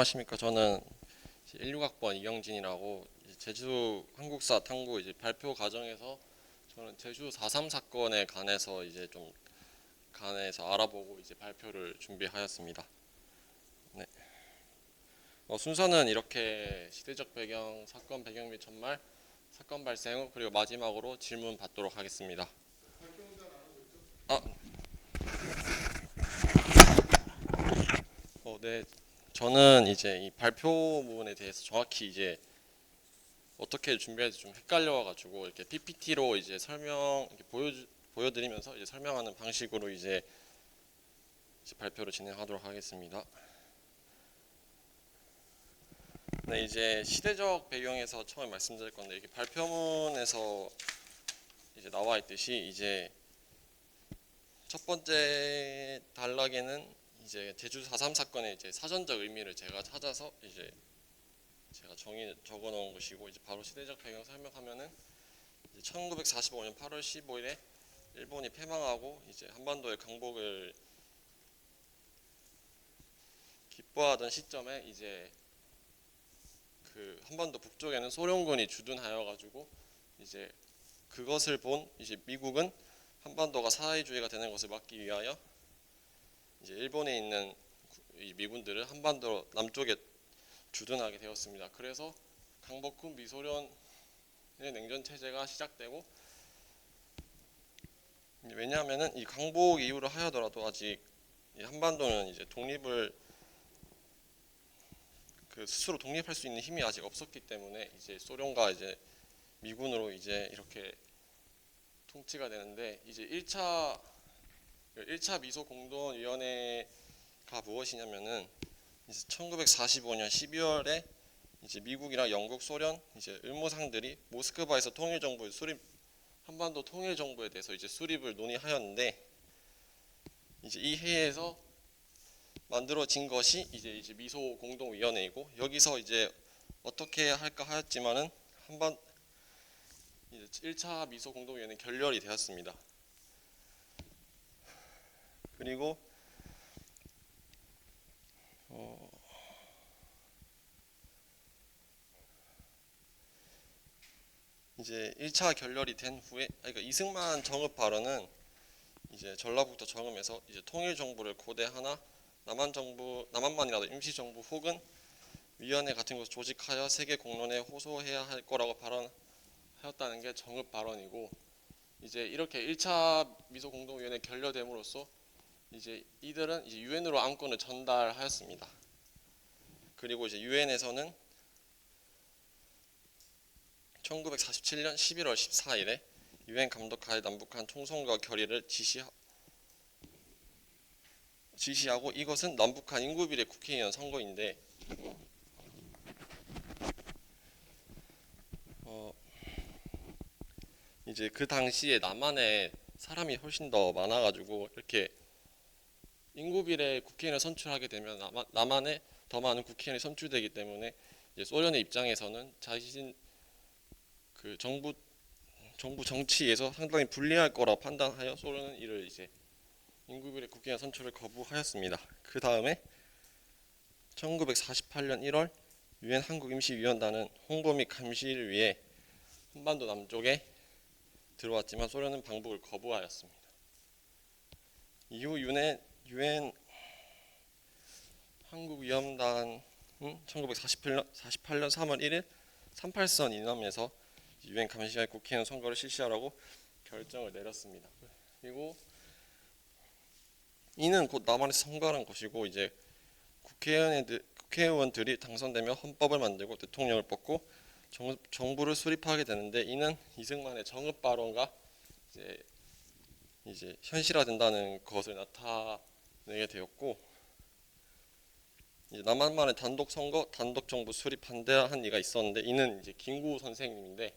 안녕하십니까. 저는 16학번 이경진이라고 제주 한국사 탐구 발표 과정에서 저는 제주 4.3 사건에 관해서 알아보고 발표를 준비하였습니다. 네. 순서는 이렇게 시대적 배경, 사건 배경 및 전말, 사건 발생 후 그리고 마지막으로 질문 받도록 하겠습니다. 아, 네. 저는 이 발표 부분에 대해서 정확히 어떻게 준비해야 될지 좀 헷갈려가지고 이렇게 PPT로 이렇게 보여드리면서 설명하는 방식으로 발표를 진행하도록 하겠습니다. 네, 시대적 배경에서 처음에 말씀드릴 건데 이게 발표문에서 나와 있듯이 첫 번째 단락에는 제주 4.3 사건의 사전적 의미를 제가 찾아서 제가 적어 놓은 것이고 바로 시대적 배경 설명하면은 1945년 8월 15일에 일본이 패망하고 한반도의 강복을 기뻐하던 시점에 그 한반도 북쪽에는 소련군이 주둔하여 가지고 그것을 본 미국은 한반도가 사회주의가 되는 것을 막기 위하여 일본에 있는 이 미군들을 한반도 남쪽에 주둔하게 되었습니다. 그래서 강복 후 미소련의 냉전 체제가 시작되고, 왜냐하면은 이 강복 이후로 하여더라도 아직 한반도는 독립을 스스로 독립할 수 있는 힘이 아직 없었기 때문에 소련과 미군으로 이렇게 통치가 되는데 1차 미소 공동위원회가 무엇이냐면은 1945년 12월에 미국이랑 영국, 소련 의무상들이 모스크바에서 한반도 통일 정부에 대해서 수립을 논의하였는데 이 해에서 만들어진 것이 미소 공동위원회이고, 여기서 어떻게 할까 하였지만은 1차 미소 공동위원회 결렬이 되었습니다. 그리고 이제 1차 결렬이 된 후에, 그러니까 이승만 정읍 발언은 전라북도 정읍에서 통일 정부를 고대하나 남한만이라도 임시 정부 혹은 위원회 같은 것을 조직하여 세계 공론에 호소해야 할 거라고 발언하였다는 게 정읍 발언이고, 이렇게 1차 미소 공동위원회 결렬됨으로써 이들은 유엔으로 안건을 전달하였습니다. 그리고 유엔에서는 1947년 11월 14일에 유엔 감독하에 남북한 총선과 결의를 지시하고, 이것은 남북한 인구비례 국회의원 선거인데 그 당시에 남한에 사람이 훨씬 더 많아가지고 이렇게 인구비례 국회의원을 선출하게 되면 남한에 더 많은 국회의원이 선출되기 때문에 소련의 입장에서는 자신 그 정부 정치에서 상당히 불리할 거라 판단하여 소련은 이를 인구비례 국회의원 선출을 거부하였습니다. 그 다음에 1948년 1월 유엔 한국임시위원단은 홍보 및 감시를 위해 한반도 남쪽에 들어왔지만 소련은 방북을 거부하였습니다. 이후 유엔 한국위원단은 1948년 3월 1일 38선 이남에서 유엔 감시할 국회의원 선거를 실시하라고 결정을 내렸습니다. 그리고 이는 곧 남한에서 선거하는 것이고, 국회의원들이 당선되면 헌법을 만들고 대통령을 뽑고 정부를 수립하게 되는데, 이는 이승만의 정읍 발언과 현실화된다는 것을 나타내게 되었고, 남한만의 단독 선거, 단독 정부 수립 반대한 이가 있었는데, 이는 김구 선생님인데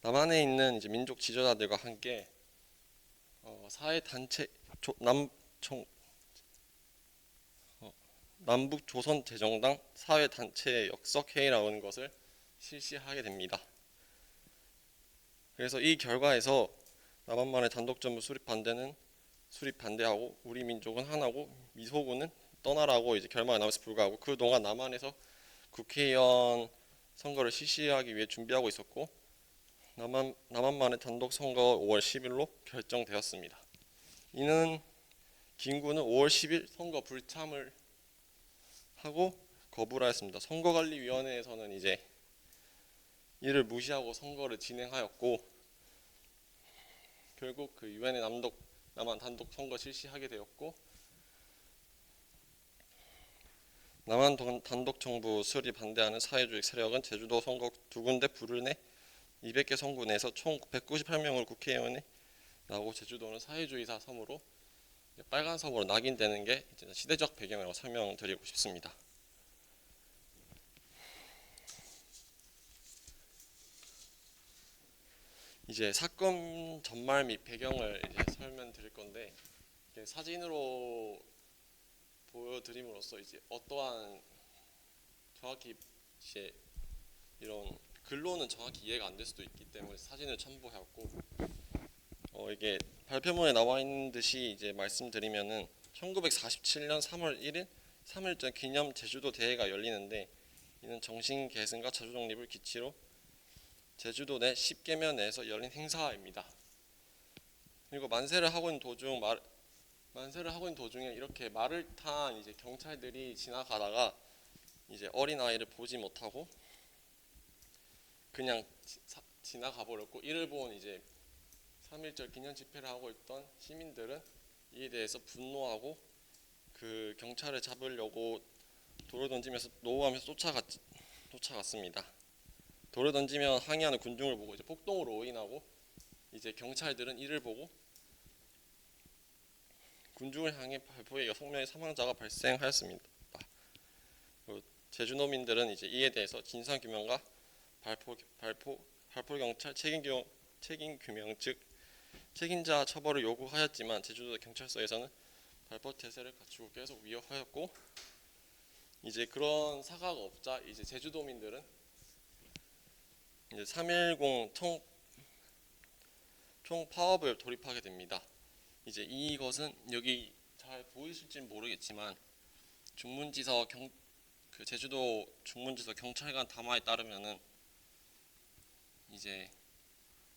남한에 있는 민족 지도자들과 함께 사회 단체 남북 조선 재정당 사회 단체 역석 회의라는 것을 실시하게 됩니다. 그래서 이 결과에서 남한만의 단독 정부 수립 반대는 수립 반대하고 우리 민족은 하나고 미소군은 떠나라고 이제 결말이 나면서 불구하고 그동안 남한에서 국회의원 선거를 실시하기 위해 준비하고 있었고 남한만의 단독 선거 5월 10일로 결정되었습니다. 이는 김구는 5월 10일 선거 불참을 하고 거부를 하였습니다. 선거관리위원회에서는 이제 이를 무시하고 선거를 진행하였고 결국 그 유엔의 남한 단독 선거 실시하게 되었고 남한 단독 정부 수립 반대하는 사회주의 세력은 제주도 선거 두 군데 불을 내 200개 선구 내에서 총 198명을 국회의원에 나오고 제주도는 사회주의사 섬으로 빨간 섬으로 낙인되는 게 시대적 배경이라고 설명드리고 싶습니다. 이제 사건 전말 및 배경을 이제 설명드릴 건데 사진으로 보여드림으로써 이제 어떠한 정확히 이제 이런 글로는 정확히 이해가 안 될 수도 있기 때문에 사진을 첨부해왔고 이게 발표문에 나와 있는 듯이 이제 말씀드리면은 1947년 3월 1일 3.1절 기념 제주도 대회가 열리는데 이는 정신 계승과 자주 독립을 기치로 제주도 내 10개면 내에서 열린 행사입니다. 그리고 만세를 하고 있는 도중에 이렇게 말을 탄 이제 경찰들이 지나가다가 이제 어린 아이를 보지 못하고 그냥 지나가 버렸고 이를 본 이제 3.1절 기념 집회를 하고 있던 시민들은 이에 대해서 분노하고 그 경찰을 잡으려고 돌을 던지면서 노하면서 쫓아갔습니다. 돌을 던지면 항의하는 군중을 보고 이제 폭동으로 오인하고 이제 경찰들은 이를 보고 군중을 향해 발포해 6명의 사망자가 발생하였습니다. 제주도민들은 이제 이에 대해서 진상 규명과 발포 경찰 책임 규명 즉 책임자 처벌을 요구하였지만 제주도 경찰서에서는 발포 태세를 갖추고 계속 위협하였고 이제 그런 사과가 없자 이제 제주도민들은 이제 3.10 총파업을 돌입하게 됩니다. 이제 이것은 여기 잘 보이실지 모르겠지만 그 제주도 중문지서 경찰관 담화에 따르면은 이제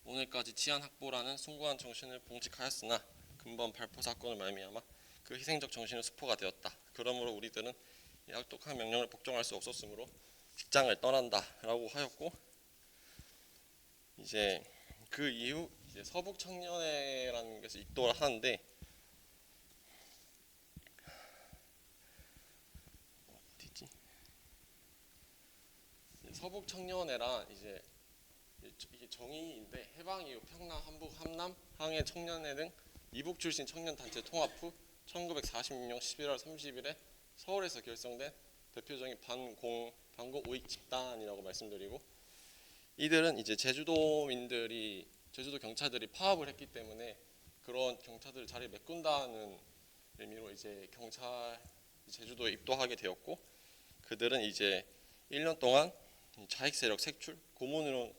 오늘까지 치안 확보라는 숭고한 정신을 봉직하였으나 근본 발포 사건을 말미암아 그 희생적 정신은 수포가 되었다. 그러므로 우리들은 이 악독한 명령을 복종할 수 없었으므로 직장을 떠난다라고 하였고 이제 그 이후 이제 서북 청년회라는 것을 입도를 하는데 서북 청년회란 이제 이게 정의인데 해방 이후 평남, 한북, 함남, 항해 청년회 등 이북 출신 청년 단체 통합 후 1946년 11월 30일에 서울에서 결성된 대표적인 반공 우익 집단이라고 말씀드리고 이들은 이제 제주도 경찰들이 파업을 했기 때문에 그런 경찰들 자리를 메꾼다는 의미로 이제 제주도에 입도하게 되었고 그들은 이제 1년 동안 자익 세력 색출 고문으로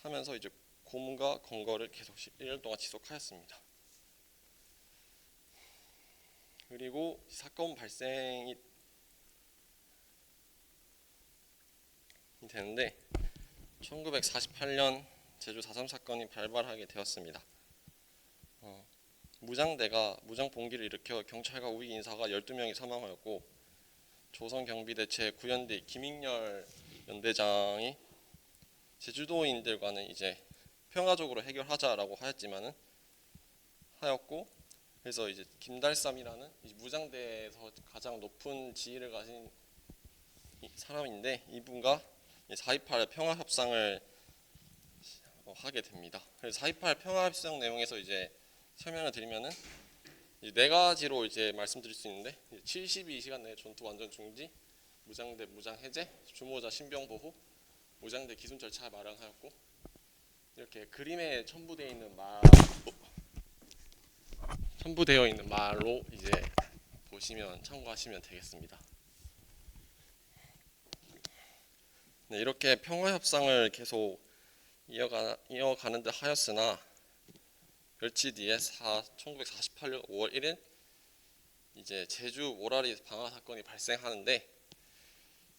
하면서 이제 고문과 검거를 계속 1년 동안 지속하였습니다. 그리고 사건 발생이 되는데 1948년 제주 4.3 사건이 발발하게 되었습니다. 무장대가 무장 봉기를 일으켜 경찰과 우익 인사가 12명이 사망하였고 조선경비대 제9연대 김익렬 연대장이 제주도인들과는 이제 평화적으로 해결하자라고 하였고 그래서 이제 김달삼이라는 무장대에서 가장 높은 지위를 가진 사람인데 이분과 4.28 평화협상을 하게 됩니다. 그래서 4.28 평화협상 내용에서 이제 설명을 드리면은 네 가지로 이제 말씀드릴 수 있는데 72시간 내에 전투 완전 중지, 무장대 무장 해제, 주모자 신병 보호, 무장대 기순 절차 마련하였고 이렇게 그림에 첨부되어 있는 말로 이제 보시면 참고하시면 되겠습니다. 네, 이렇게 평화 협상을 계속 이어가는 듯 하였으나 며칠 뒤에 1948년 5월 1일 이제 제주 모라리 방화 사건이 발생하는데,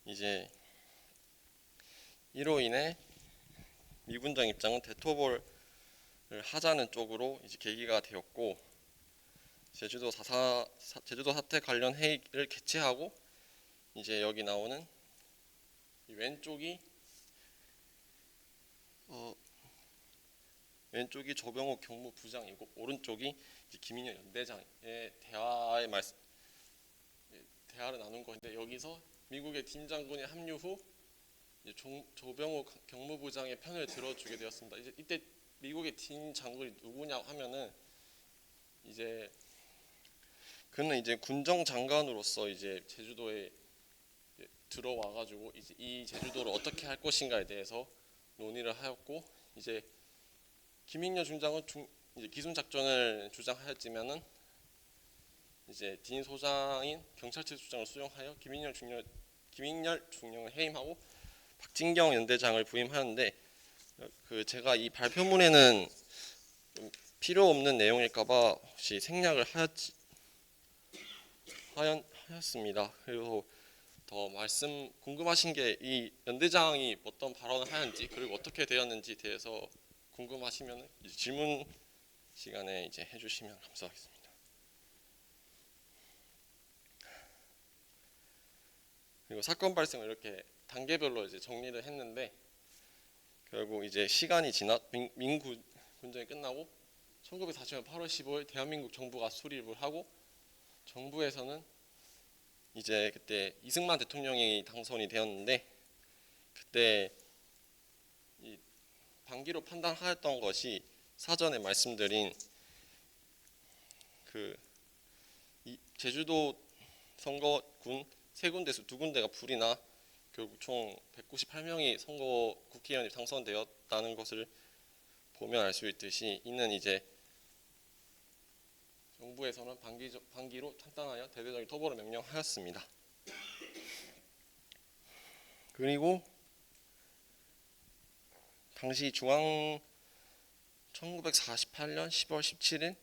이제 이로 인해 미군정 입장은 대토벌을 하자는 쪽으로 이제 계기가 되었고, 제주도 사태 관련 회의를 개최하고, 이제 여기 나오는 이 왼쪽이 조병욱 경무부장이고 오른쪽이 이제 김인현 연대장의 대화를 나눈 건데, 여기서 미국의 딘 장군이 합류 후 이제 조병욱 경무부장의 편을 들어주게 되었습니다. 이때 미국의 딘 장군이 누구냐 하면은, 이제 그는 이제 군정 장관으로서 이제 제주도에 들어와가지고 이제 이 제주도를 어떻게 할 것인가에 대해서 논의를 하였고, 이제 김인녀 중장은 이제 기순 작전을 주장하였지만은, 이제 딘 소장인 경찰체 수장을 수용하여 김인열 중령을 해임하고 박진경 연대장을 부임하였는데, 제가 이 발표문에는 필요 없는 내용일까봐 혹시 생략을 하였습니다. 그리고 더 말씀 궁금하신 게 이 연대장이 어떤 발언을 하였는지, 그리고 어떻게 되었는지 대해서 궁금하시면 질문 시간에 이제 해주시면 감사하겠습니다. 그리고 사건 발생을 이렇게 단계별로 이제 정리를 했는데, 결국 이제 시간이 지나 민군정이 끝나고 1940년 8월 15일 대한민국 정부가 수립을 하고, 정부에서는 이제 그때 이승만 대통령이 당선이 되었는데, 그때 이 반기로 판단하였던 것이 사전에 말씀드린 이 제주도 선거군 3군데에서 2군데가 불이 나 결국 총 198명이 국회의원이 당선되었다는 것을 보면 알 수 있듯이, 이는 이제 정부에서는 반기로 판단하여 대대적인 토벌을 명령하였습니다. 그리고 당시 1948년 10월 17일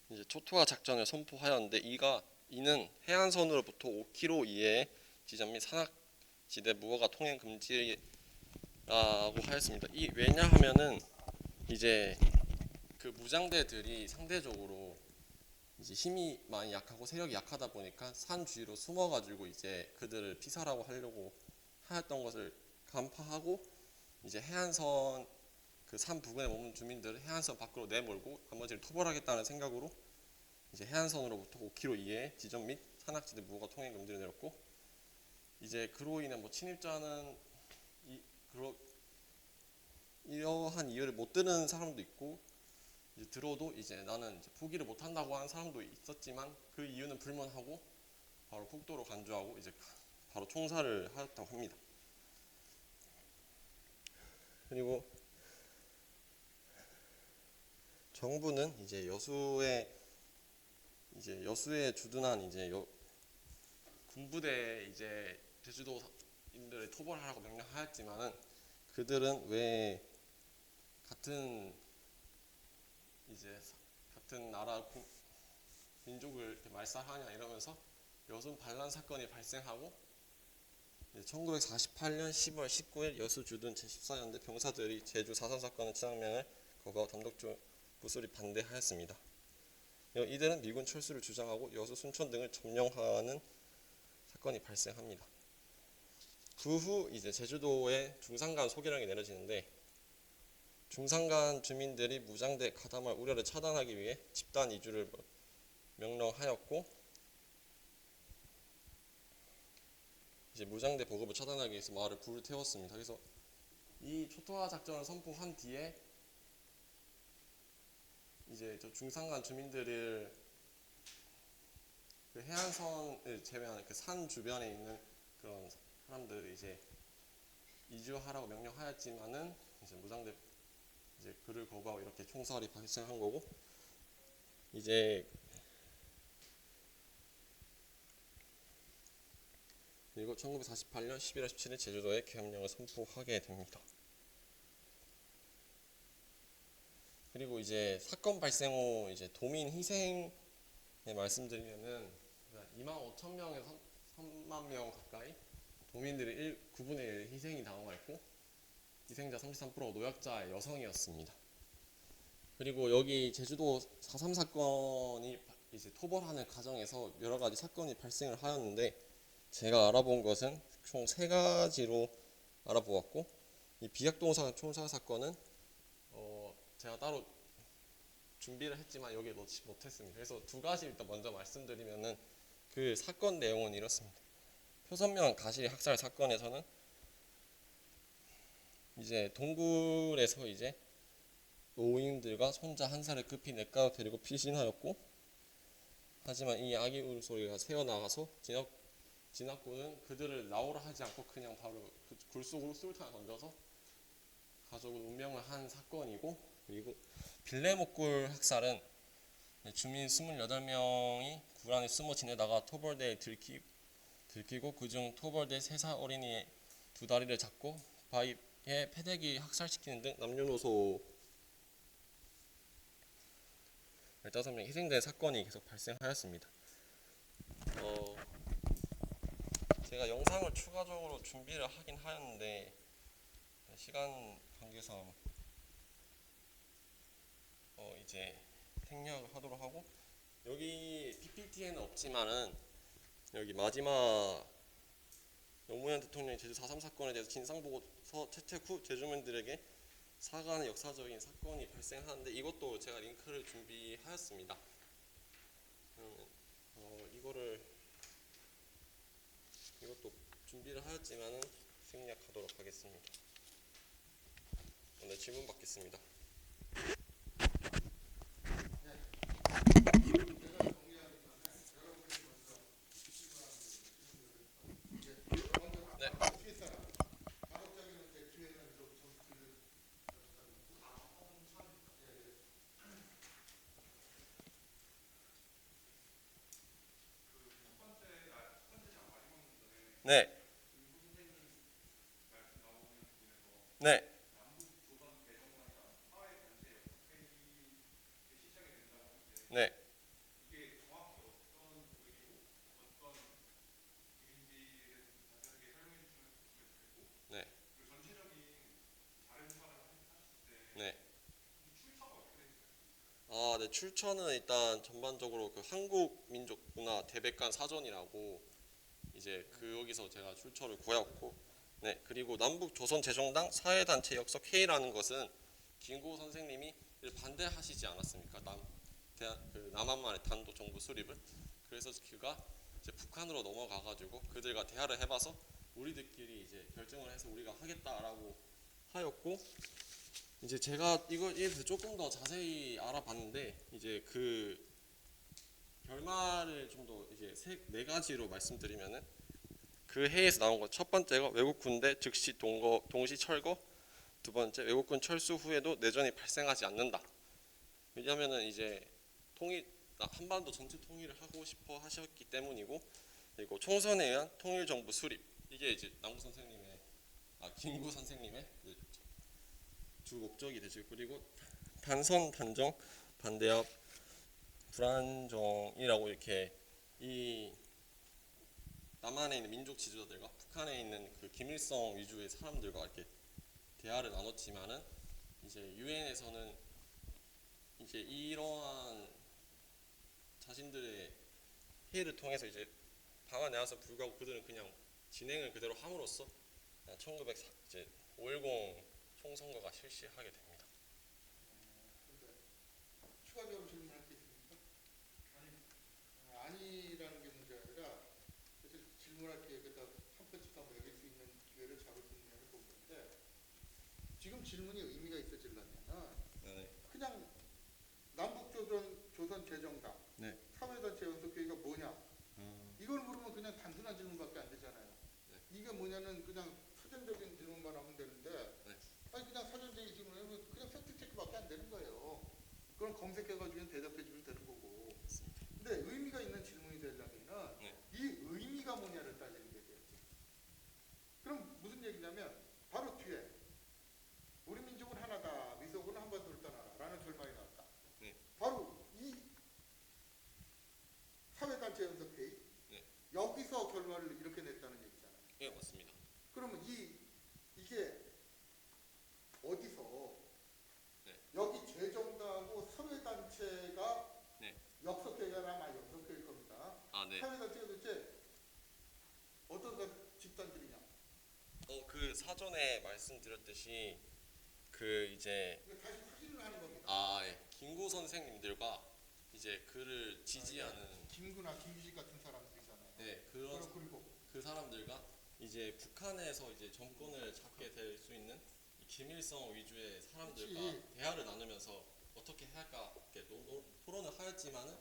이제 초토화 작전을 선포하였는데, 이는 해안선으로부터 5km 이내의 지점 및 산악지대 무허가 통행 금지라고 하였습니다. 왜냐하면은 이제 그 무장대들이 상대적으로 이제 힘이 많이 약하고 세력이 약하다 보니까 산 주위로 숨어가지고 이제 그들을 피살하고 하려고 하였던 것을 간파하고, 이제 해안선 그 산 부근에 머문 주민들을 해안선 밖으로 내몰고 나머지를 토벌하겠다는 생각으로 이제 해안선으로부터 5km 이내의 지점 및 산악지대 무허가 통행 금지를 내렸고, 이제 그로 인해 침입자는 이러한 이유를 못 들은 사람도 있고, 이제 들어도 이제 나는 이제 포기를 못 한다고 하는 사람도 있었지만, 그 이유는 불문하고 바로 폭도로 간주하고 이제 바로 총살을 하였다고 합니다. 그리고 정부는 이제 여수에 주둔한 이제 군부대 이제 제주도인들을 토벌하라고 명령하였지만은, 그들은 왜 같은 나라 민족을 이렇게 말살하냐 이러면서 여순 반란 사건이 발생하고, 1948년 10월 19일 여수 주둔 제14연대 병사들이 제주 4.3 사건의 진상명을 거부하고 단독 부수립 반대하였습니다. 이들은 미군 철수를 주장하고 여수 순천 등을 점령하는 사건이 발생합니다. 그 후 이제 제주도에 중산간 소개령이 내려지는데, 중산간 주민들이 무장대 가담할 우려를 차단하기 위해 집단 이주를 명령하였고, 이제 무장대 보급을 차단하기 위해서 마을을 불태웠습니다. 그래서 이 초토화 작전을 선포한 뒤에 이제 저 중산간 주민들을 그 해안선을 제외하는 그 산 주변에 있는 그런 사람들을 이제 이주하라고 명령하였지만은, 이제 무장대 이제 그를 거부하고 이렇게 총살이 발생한 거고, 이제 그리고 1948년 11월 17일 제주도에 계엄령을 선포하게 됩니다. 그리고 이제 사건 발생 후 이제 도민 희생에 말씀드리면은 25,000명에서 3만 명 가까이 도민들의 9분의 1 희생이 당하고 희생자 33%가 노약자 여성이었습니다. 그리고 여기 제주도 4.3 사건이 이제 토벌하는 과정에서 여러 가지 사건이 발생을 하였는데 제가 알아본 것은 총 3가지로 알아보았고 이 비약동산 총살 사건은 제가 따로 준비를 했지만 여기에 넣지 못했습니다. 그래서 2가지 일단 먼저 말씀드리면은 그 사건 내용은 이렇습니다. 표선면 가실 학살 사건에서는 이제 동굴에서 이제 노인들과 손자 한 살을 급히 냇가로 데리고 피신하였고 하지만 이 아기 울소리가 새어나가서 진압군은 그들을 나오라 하지 않고 그냥 바로 굴 속으로 수류탄을 던져서 가족은 운명을 한 사건이고 그리고 빌레목굴 학살은 주민 28명이 굴 안에 숨어 지내다가 토벌대에 들키고 그중 토벌대 3살 어린이의 2다리를 잡고 바위에 패대기 학살시키는 등 남녀노소 15명이 희생된 사건이 계속 발생하였습니다. 제가 영상을 추가적으로 준비를 하긴 하였는데 시간 관계상 이제 생략을 하도록 하고 여기 PPT에는 없지만은 여기 마지막 노무현 대통령이 제주 4.3 사건에 대해서 진상보고서 채택 후 제주민들에게 사과하는 역사적인 사건이 발생하는데 이것도 제가 링크를 준비하였습니다. 이것도 준비를 하였지만은 생략하도록 하겠습니다. 네, 질문 받겠습니다. 네. 네. 네. 네. 네. 네. 출처는 일단 전반적으로 그 한국민족문화 대백관 사전이라고 이제 거기서 제가 출처를 구하였고, 네. 그리고 남북조선재정당 사회단체 역석 회의라는 것은 김구 선생님이 반대하시지 않았습니까? 남한만의 단독 정부 수립을. 그래서 그가 이제 북한으로 넘어가가지고 그들과 대화를 해봐서 우리들끼리 이제 결정을 해서 우리가 하겠다라고 하였고, 이제 제가 이거에 대해서 조금 더 자세히 알아봤는데 이제 그 결말을 좀 더 이제 4가지로 말씀드리면은 그 회의에서 나온 것 첫 번째가 외국 군대 즉시 동시 철거, 2번째 외국군 철수 후에도 내전이 발생하지 않는다. 왜냐하면은 이제 한반도 전체 통일을 하고 싶어 하셨기 때문이고, 그리고 총선에 의한 통일정부 수립, 이게 이제 김구 선생님의 주 목적이 되죠. 그리고 단선 단정 반대합 불안정이라고 이렇게 이 남한에 있는 민족 지도자들과 북한에 있는 그 김일성 위주의 사람들과 이렇게 대화를 나눴지만은 이제 유엔에서는 이제 이러한 자신들의 회의를 통해서 이제 방안 내와서 불구하고 그들은 그냥 진행을 그대로 함으로써 5.10 총선거가 실시하게 됩니다. 추가적으로 질문할 게 있습니까? 아니라는 게 문제가 아니라 그래서 질문할 기회가 한 번씩 더 매길 수 있는 기회를 잡을 수 있느냐를 보는 건데 지금 질문이 의미가 있어지려면 네. 그냥 남북조선재정당 네. 사회단체 연석회의가 뭐냐 이걸 물으면 그냥 단순한 질문밖에 안 되잖아요. 네. 이게 뭐냐는 그냥 사전적인 질문만 하면 되는데 네. 아니 그냥 사전적인 질문하면 그냥 팩트체크밖에 안 되는 거예요. 그걸 검색해가지고 대답해주면 되는 거고. 근데 의미가 있는 질문이 되려면은 네. 이 의미가 뭐냐를 따지는 게 돼야지. 그럼 무슨 얘기냐면 바로 뒤에 우리 민족은 하나다, 미소군 한반도를 떠나라라는 결말이 사회단체 연석회의 네. 여기서 결과를 이렇게 냈다는 얘기잖아요. 예, 맞습니다. 그러면 이게 어디서 네. 여기 재정당하고 사회단체가 네. 역석회의가 아마 연석회의일 겁니다. 아, 네. 사회단체가 도대체 어떤 집단들이냐? 그 사전에 말씀드렸듯이 그 이제 이거 다시 확인을 하는 겁니다. 김구 선생님들과 이제 그를 지지하는 김구나 김규식 같은 사람들이잖아요. 네, 그런 그리고 그 사람들과 이제 북한에서 이제 정권을 잡게 될 수 있는 이 김일성 위주의 사람들과 그치. 대화를 나누면서 어떻게 해야 할까 이렇게 토론을 하였지만은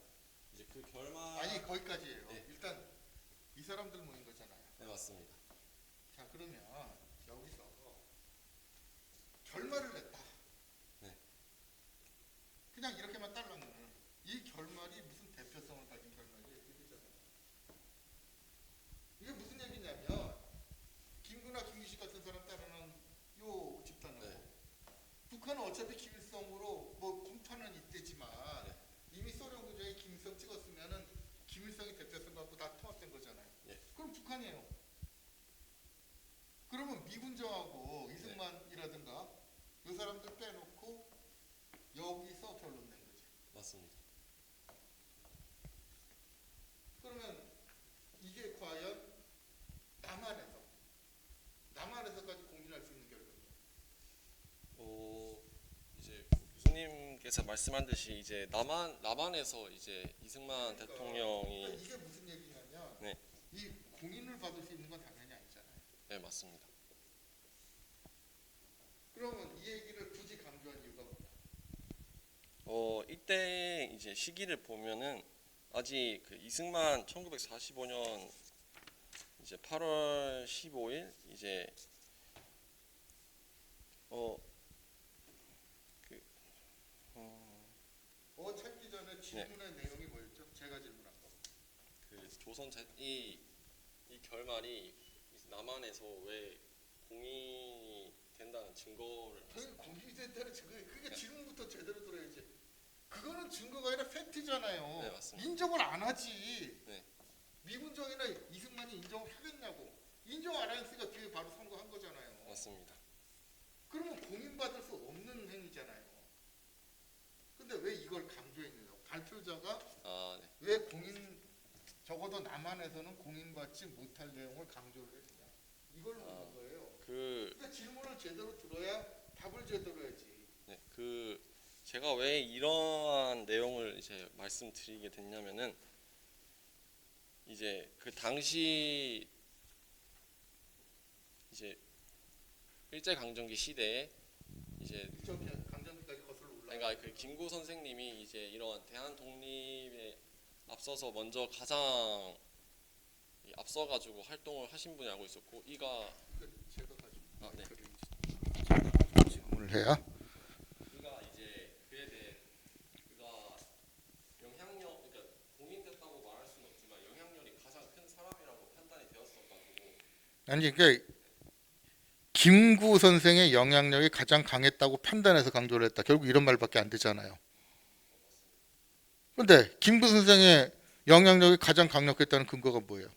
이제 그 결말 아니 거기까지예요. 네. 일단 이 사람들 모인 거잖아요. 네, 맞습니다. 자 그러면 여기서 결말을 냈다. 네. 그냥 이렇게만 따르면 이 결말이 무슨 대표성을 가진 결말이 이렇게 되잖아요. 이게 무슨 얘기냐면 김구나 김규식 같은 사람 따르는 요 집단하고 네. 북한은 어차피 김일성으로 뭐 분파는 있대지만 네. 이미 소련 구조에 김일성 찍었으면은 김일성이 대표성 갖고 다 통합된 거잖아요. 네. 그럼 북한이에요. 그러면 미군정하고 이승만이라든가 이 사람들 빼놓고 여기서 결론 낸 거지. 맞습니다. 그러면 이게 과연 남한에서까지 공인할 수 있는 결론이에요. 이제 교수님께서 말씀한 듯이 이제 남한에서 이제 이승만 그러니까 대통령이 이게 무슨 얘기냐면 네. 이 공인을 받을 수 있는 건 당연히 아니잖아요. 네, 맞습니다. 그러면 이 얘기를 굳이 강조한 이유가 뭐냐? 이때 이제 시기를 보면은 아직 그 이승만 1945년 이제 8월 15일 이제 찾기 전에 질문의 내용이 뭐였죠? 제가 질문한 거. 그 이 결말이 남한에서 왜 공인이 된다는 증거를 당연히 공인이 된다는 증거. 그게 질문부터 제대로 들어야지. 그거는 증거가 아니라 팩트잖아요. 네, 맞습니다. 인정을 안 하지. 네. 미군정이나 이승만이 인정을 하겠냐고. 인정 안 했으니까 뒤에 바로 선거한 거잖아요. 맞습니다. 그러면 공인받을 수 없는 행위잖아요. 근데 왜 이걸 강조했느냐? 발표자가 네. 왜 적어도 남한에서는 공인받지 못할 내용을 강조를 했느냐? 이걸 묻는 거예요. 그러니까 질문을 제대로 들어야 답을 제대로 해야지. 네, 제가 왜 이러한 내용을 이제 말씀드리게 됐냐면은 이제 그 당시 이제 일제 강점기 시대에 이제 강점기까지 거슬러 올라. 그러니까 그 김구 선생님이 이제 이러한 대한 독립에 앞서서 먼저 가장 앞서 가지고 활동을 하신 분이 알고 있었고 이가 제가 가지고 네. 질문을 해야. 이가 이제 그에 대해 그가 영향력 그러니까 공인됐다고 말할 수는 없지만 영향력이 가장 큰 사람이라고 판단이 되었어가지고 아니 그러니까 김구 선생의 영향력이 가장 강했다고 판단해서 강조를 했다. 결국 이런 말밖에 안 되잖아요. 그런데 김구 선생의 영향력이 가장 강력했다는 근거가 뭐예요?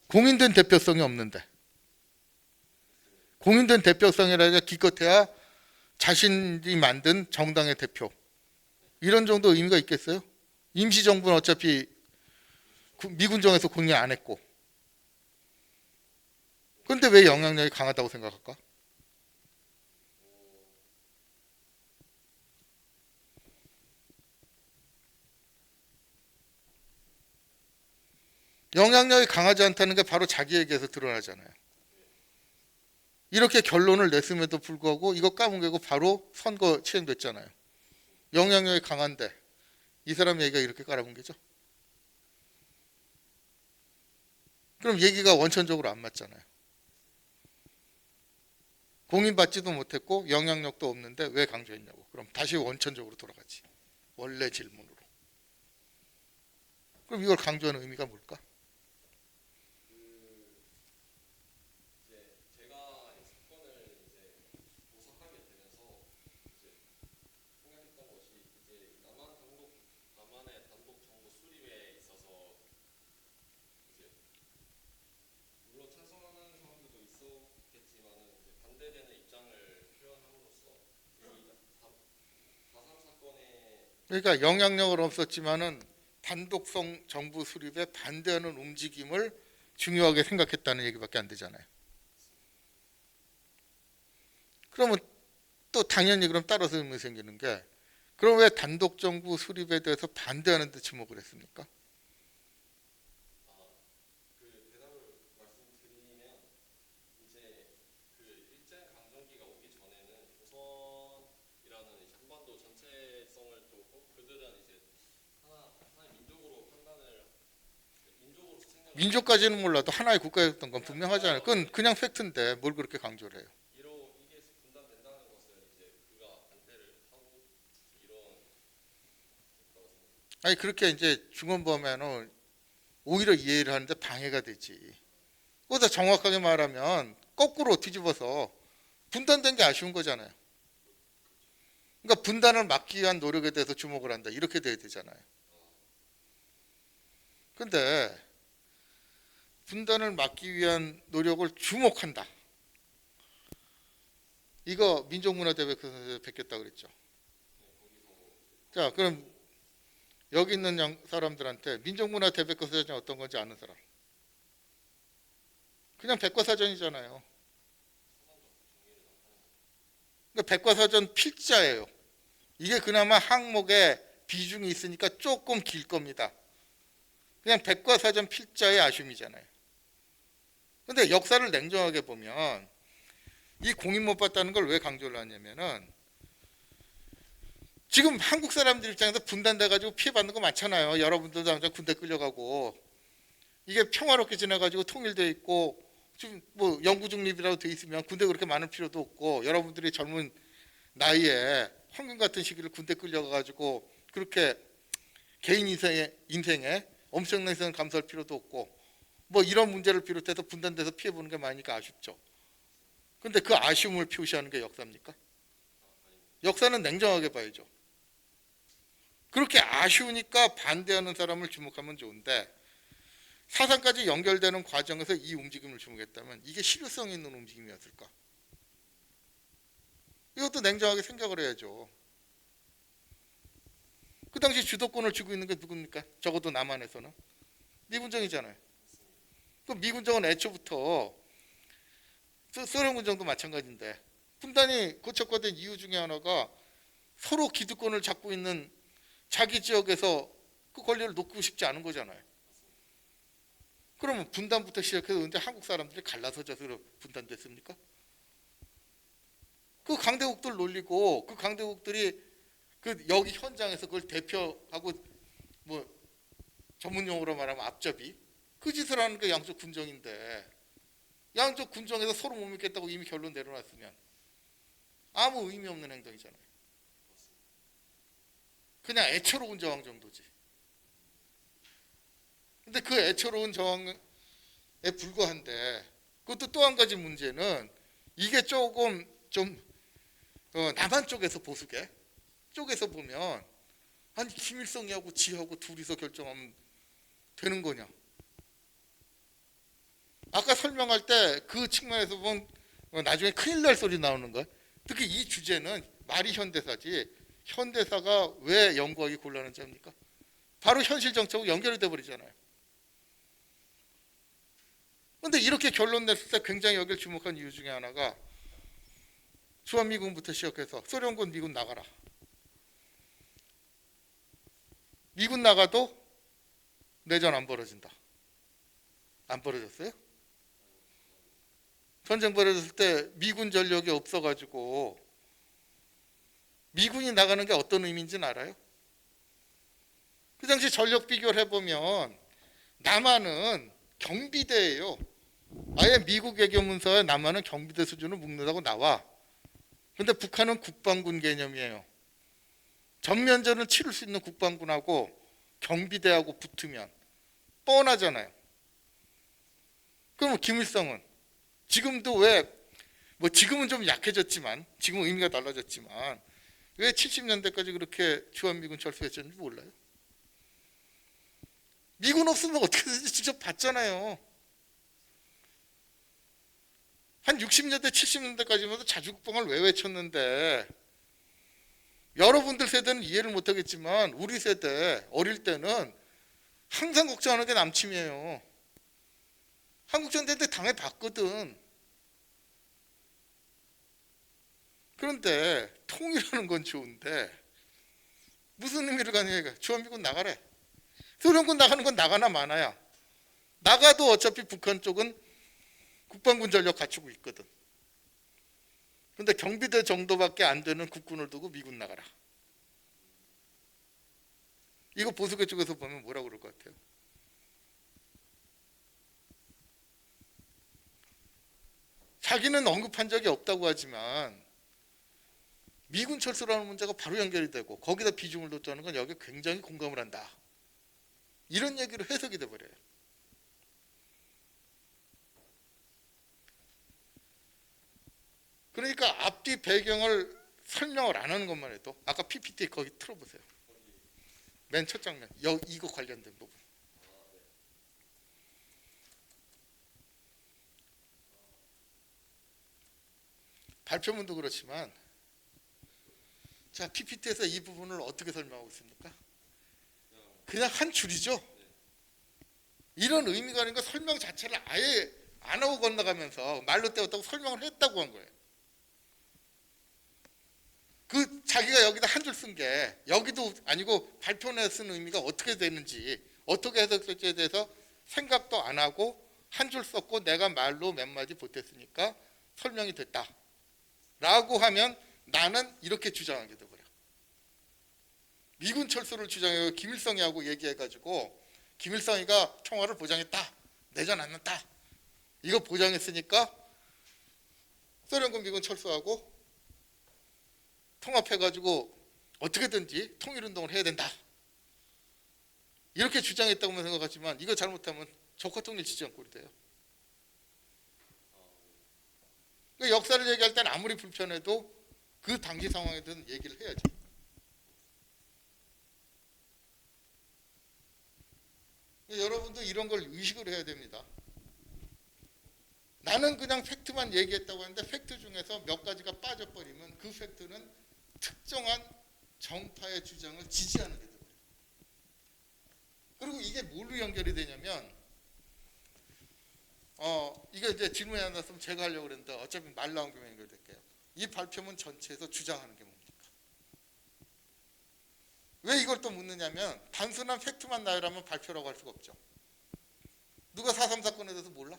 공인된 대표성이 없는데. 공인된 대표성이라니까 기껏해야 자신이 만든 정당의 대표. 이런 정도 의미가 있겠어요? 임시정부는 어차피 미군정에서 공인 안 했고. 그런데 왜 영향력이 강하다고 생각할까? 영향력이 강하지 않다는 게 바로 자기 얘기에서 드러나잖아요. 이렇게 결론을 냈음에도 불구하고 이거 까먹고 바로 선거 시행됐잖아요. 영향력이 강한데 이 사람 얘기가 이렇게 깔아뭉개죠. 그럼 얘기가 원천적으로 안 맞잖아요. 공인받지도 못했고 영향력도 없는데 왜 강조했냐고. 그럼 다시 원천적으로 돌아가지. 원래 질문으로. 그럼 이걸 강조하는 의미가 뭘까? 제가 이 사건을 이제 조사하게 되면서 이제 생각했던 것이 이제 남한의 단독 그러니까 영향력은 없었지만은 단독성 정부 수립에 반대하는 움직임을 중요하게 생각했다는 얘기밖에 안 되잖아요. 그러면 또 당연히 그럼 따라서 의문이 생기는 게, 그럼 왜 단독 정부 수립에 대해서 반대하는 데 주목을 했습니까? 그 대답을 말씀드리면 이제 그 일제 강점기가 오기 전에는 조선이라는 이제 한반도 전체성을 두고 그들은 이제 하나의 민족으로 판단을 민족으로 생각을 민족까지는 몰라도 하나의 국가였던 건 분명하잖아요. 그건 그냥 팩트인데 뭘 그렇게 강조를 해요? 이게 분단된다는 것을 이제 그가 반대를 하고 이런 거라고 생각합니다. 아니 그렇게 이제 중언부하면은 오히려 이해를 하는데 방해가 되지. 그보다 정확하게 말하면 거꾸로 뒤집어서 분단된 게 아쉬운 거잖아요. 그러니까 분단을 막기 위한 노력에 대해서 주목을 한다. 이렇게 돼야 되잖아요. 근데 분단을 막기 위한 노력을 주목한다. 이거 민족문화대백과에서 베꼈다 그랬죠. 자, 그럼 여기 있는 사람들한테 민족문화대백과사전이 어떤 건지 아는 사람? 그냥 백과사전이잖아요. 그러니까 백과사전 필자예요. 이게 그나마 항목에 비중이 있으니까 조금 길 겁니다. 그냥 백과사전 필자의 아쉬움이잖아요. 근데 역사를 냉정하게 보면 이 공인 못 받다는 걸 왜 강조를 하냐면은 지금 한국 사람들 입장에서 분단돼가지고 피해받는 거 많잖아요. 여러분들도 당장 군대 끌려가고 이게 평화롭게 지내가지고 통일돼 있고 지금 뭐 영구 중립이라도 돼 있으면 군대 그렇게 많을 필요도 없고 여러분들이 젊은 나이에 황금 같은 시기를 군대 끌려가가지고 그렇게 개인 인생에 엄청난 희생을 감수할 필요도 없고 뭐 이런 문제를 비롯해서 분단돼서 피해보는 게 많으니까 아쉽죠. 근데 그 아쉬움을 표시하는 게 역사입니까? 역사는 냉정하게 봐야죠. 그렇게 아쉬우니까 반대하는 사람을 주목하면 좋은데 사상까지 연결되는 과정에서 이 움직임을 주목했다면 이게 실효성 있는 움직임이었을까? 이것도 냉정하게 생각을 해야죠. 그 당시 주도권을 쥐고 있는 게 누굽니까? 적어도 남한에서는 미군정이잖아요. 그 미군정은 애초부터 소련군정도 마찬가지인데 분단이 고착화된 이유 중에 하나가 서로 기득권을 잡고 있는 자기 지역에서 그 권리를 놓고 싶지 않은 거잖아요. 그러면 분단부터 시작해서 근데 한국 사람들이 갈라서져서 분단됐습니까? 그 강대국들 놀리고 그 강대국들이 그 여기 현장에서 그걸 대표하고 뭐 전문 용어로 말하면 앞잡이 그 짓을 하는 게 양쪽 군정인데 양쪽 군정에서 서로 못 믿겠다고 이미 결론 내려놨으면 아무 의미 없는 행동이잖아요. 그냥 애처로운 저항 정도지. 근데 그 애처로운 저항에 불과한데 그것도 또 한 가지 문제는 이게 조금 좀 남한 쪽에서 보수계 쪽에서 보면 아니 김일성이하고 지하고 둘이서 결정하면 되는 거냐. 아까 설명할 때 그 측면에서 보면 나중에 큰일 날 소리 나오는 거야. 특히 이 주제는 말이 현대사지 현대사가 왜 연구하기 곤란한지 압니까? 바로 현실 정책하고 연결이 돼버리잖아요. 그런데 이렇게 결론 냈을 때 굉장히 여기를 주목한 이유 중에 하나가 주한미군부터 시작해서 소련군 미군 나가라. 미군 나가도 내전 안 벌어진다. 안 벌어졌어요? 전쟁 벌어졌을 때 미군 전력이 없어가지고 미군이 나가는 게 어떤 의미인지는 알아요? 그 당시 전력 비교를 해보면 남한은 경비대예요. 아예 미국 외교문서에 남한은 경비대 수준을 묵는다고 나와. 근데 북한은 국방군 개념이에요. 전면전을 치를 수 있는 국방군하고 경비대하고 붙으면 뻔하잖아요. 그럼 김일성은 지금도 왜 뭐 지금은 좀 약해졌지만 지금 의미가 달라졌지만 왜 70년대까지 그렇게 주한미군 철수했는지 몰라요. 미군 없으면 어떻게든지 직접 봤잖아요. 한 60년대 70년대까지만 해도 자주국방을 왜 외쳤는데 여러분들 세대는 이해를 못하겠지만 우리 세대 어릴 때는 항상 걱정하는 게 남침이에요. 한국전쟁 때 당해봤거든. 그런데 통일하는 건 좋은데 무슨 의미를 가느냐. 주한미군 나가래. 소련군 나가는 건 나가나 마나야. 나가도 어차피 북한 쪽은 국방군 전력 갖추고 있거든. 그런데 경비대 정도밖에 안 되는 국군을 두고 미군 나가라. 이거 보수계 쪽에서 보면 뭐라고 그럴 것 같아요? 자기는 언급한 적이 없다고 하지만 미군 철수라는 문제가 바로 연결이 되고 거기다 비중을 뒀다는 건 여기에 굉장히 공감을 한다. 이런 얘기로 해석이 돼버려요. 그러니까 앞뒤 배경을 설명을 안 하는 것만 해도 아까 PPT 거기 틀어보세요. 맨 첫 장면 이거 관련된 부분. 발표문도 그렇지만 자 PPT에서 이 부분을 어떻게 설명하고 있습니까? 그냥 한 줄이죠. 이런 의미가 아닌 거 설명 자체를 아예 안 하고 건너가면서 말로 때웠다고 설명을 했다고 한 거예요. 그 자기가 여기다 한 줄 쓴 게 여기도 아니고 발표문에 쓴 의미가 어떻게 되는지 어떻게 해석될지에 대해서 생각도 안 하고 한 줄 썼고 내가 말로 몇 마디 보탰으니까 설명이 됐다 라고 하면 나는 이렇게 주장하게 돼버려. 미군 철수를 주장해 김일성이하고 얘기해가지고 김일성이가 평화를 보장했다, 내전 안 났다, 이거 보장했으니까 소련군 미군 철수하고 통합해가지고 어떻게든지 통일운동을 해야 된다, 이렇게 주장했다고 생각하지만 이거 잘못하면 적화통일 지지한 꼴이 돼요. 그러니까 역사를 얘기할 때는 아무리 불편해도 그 당시 상황에 대한 얘기를 해야죠. 여러분도 이런 걸 의식을 해야 됩니다. 나는 그냥 팩트만 얘기했다고 하는데 팩트 중에서 몇 가지가 빠져버리면 그 팩트는 특정한 정파의 주장을 지지하는 게 돼요. 그리고 이게 뭘로 연결이 되냐면 이거 이제 질문이 안 나왔으면 제가 하려고 그랬는데 어차피 말 나온 김에 연결될게요. 이 발표문 전체에서 주장하는 게 뭡니까? 왜 이걸 또 묻느냐면 단순한 팩트만 나열하면 발표라고 할 수가 없죠. 누가 4.3 사건에 대해서 몰라?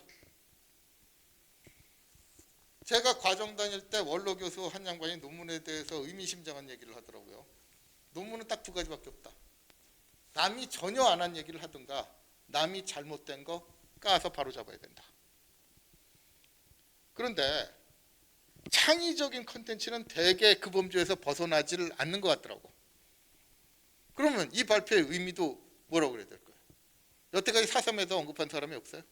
제가 과정 다닐 때 원로 교수 한 양반이 논문에 대해서 의미심장한 얘기를 하더라고요. 논문은 딱 두 가지밖에 없다. 남이 전혀 안 한 얘기를 하든가 남이 잘못된 거 까서 바로 잡아야 된다. 그런데 창의적인 컨텐츠는 대개 그 범주에서 벗어나지를 않는 것 같더라고. 그러면 이 발표의 의미도 뭐라고 그래야 될까요? 여태까지 4.3에서 언급한 사람이 없어요?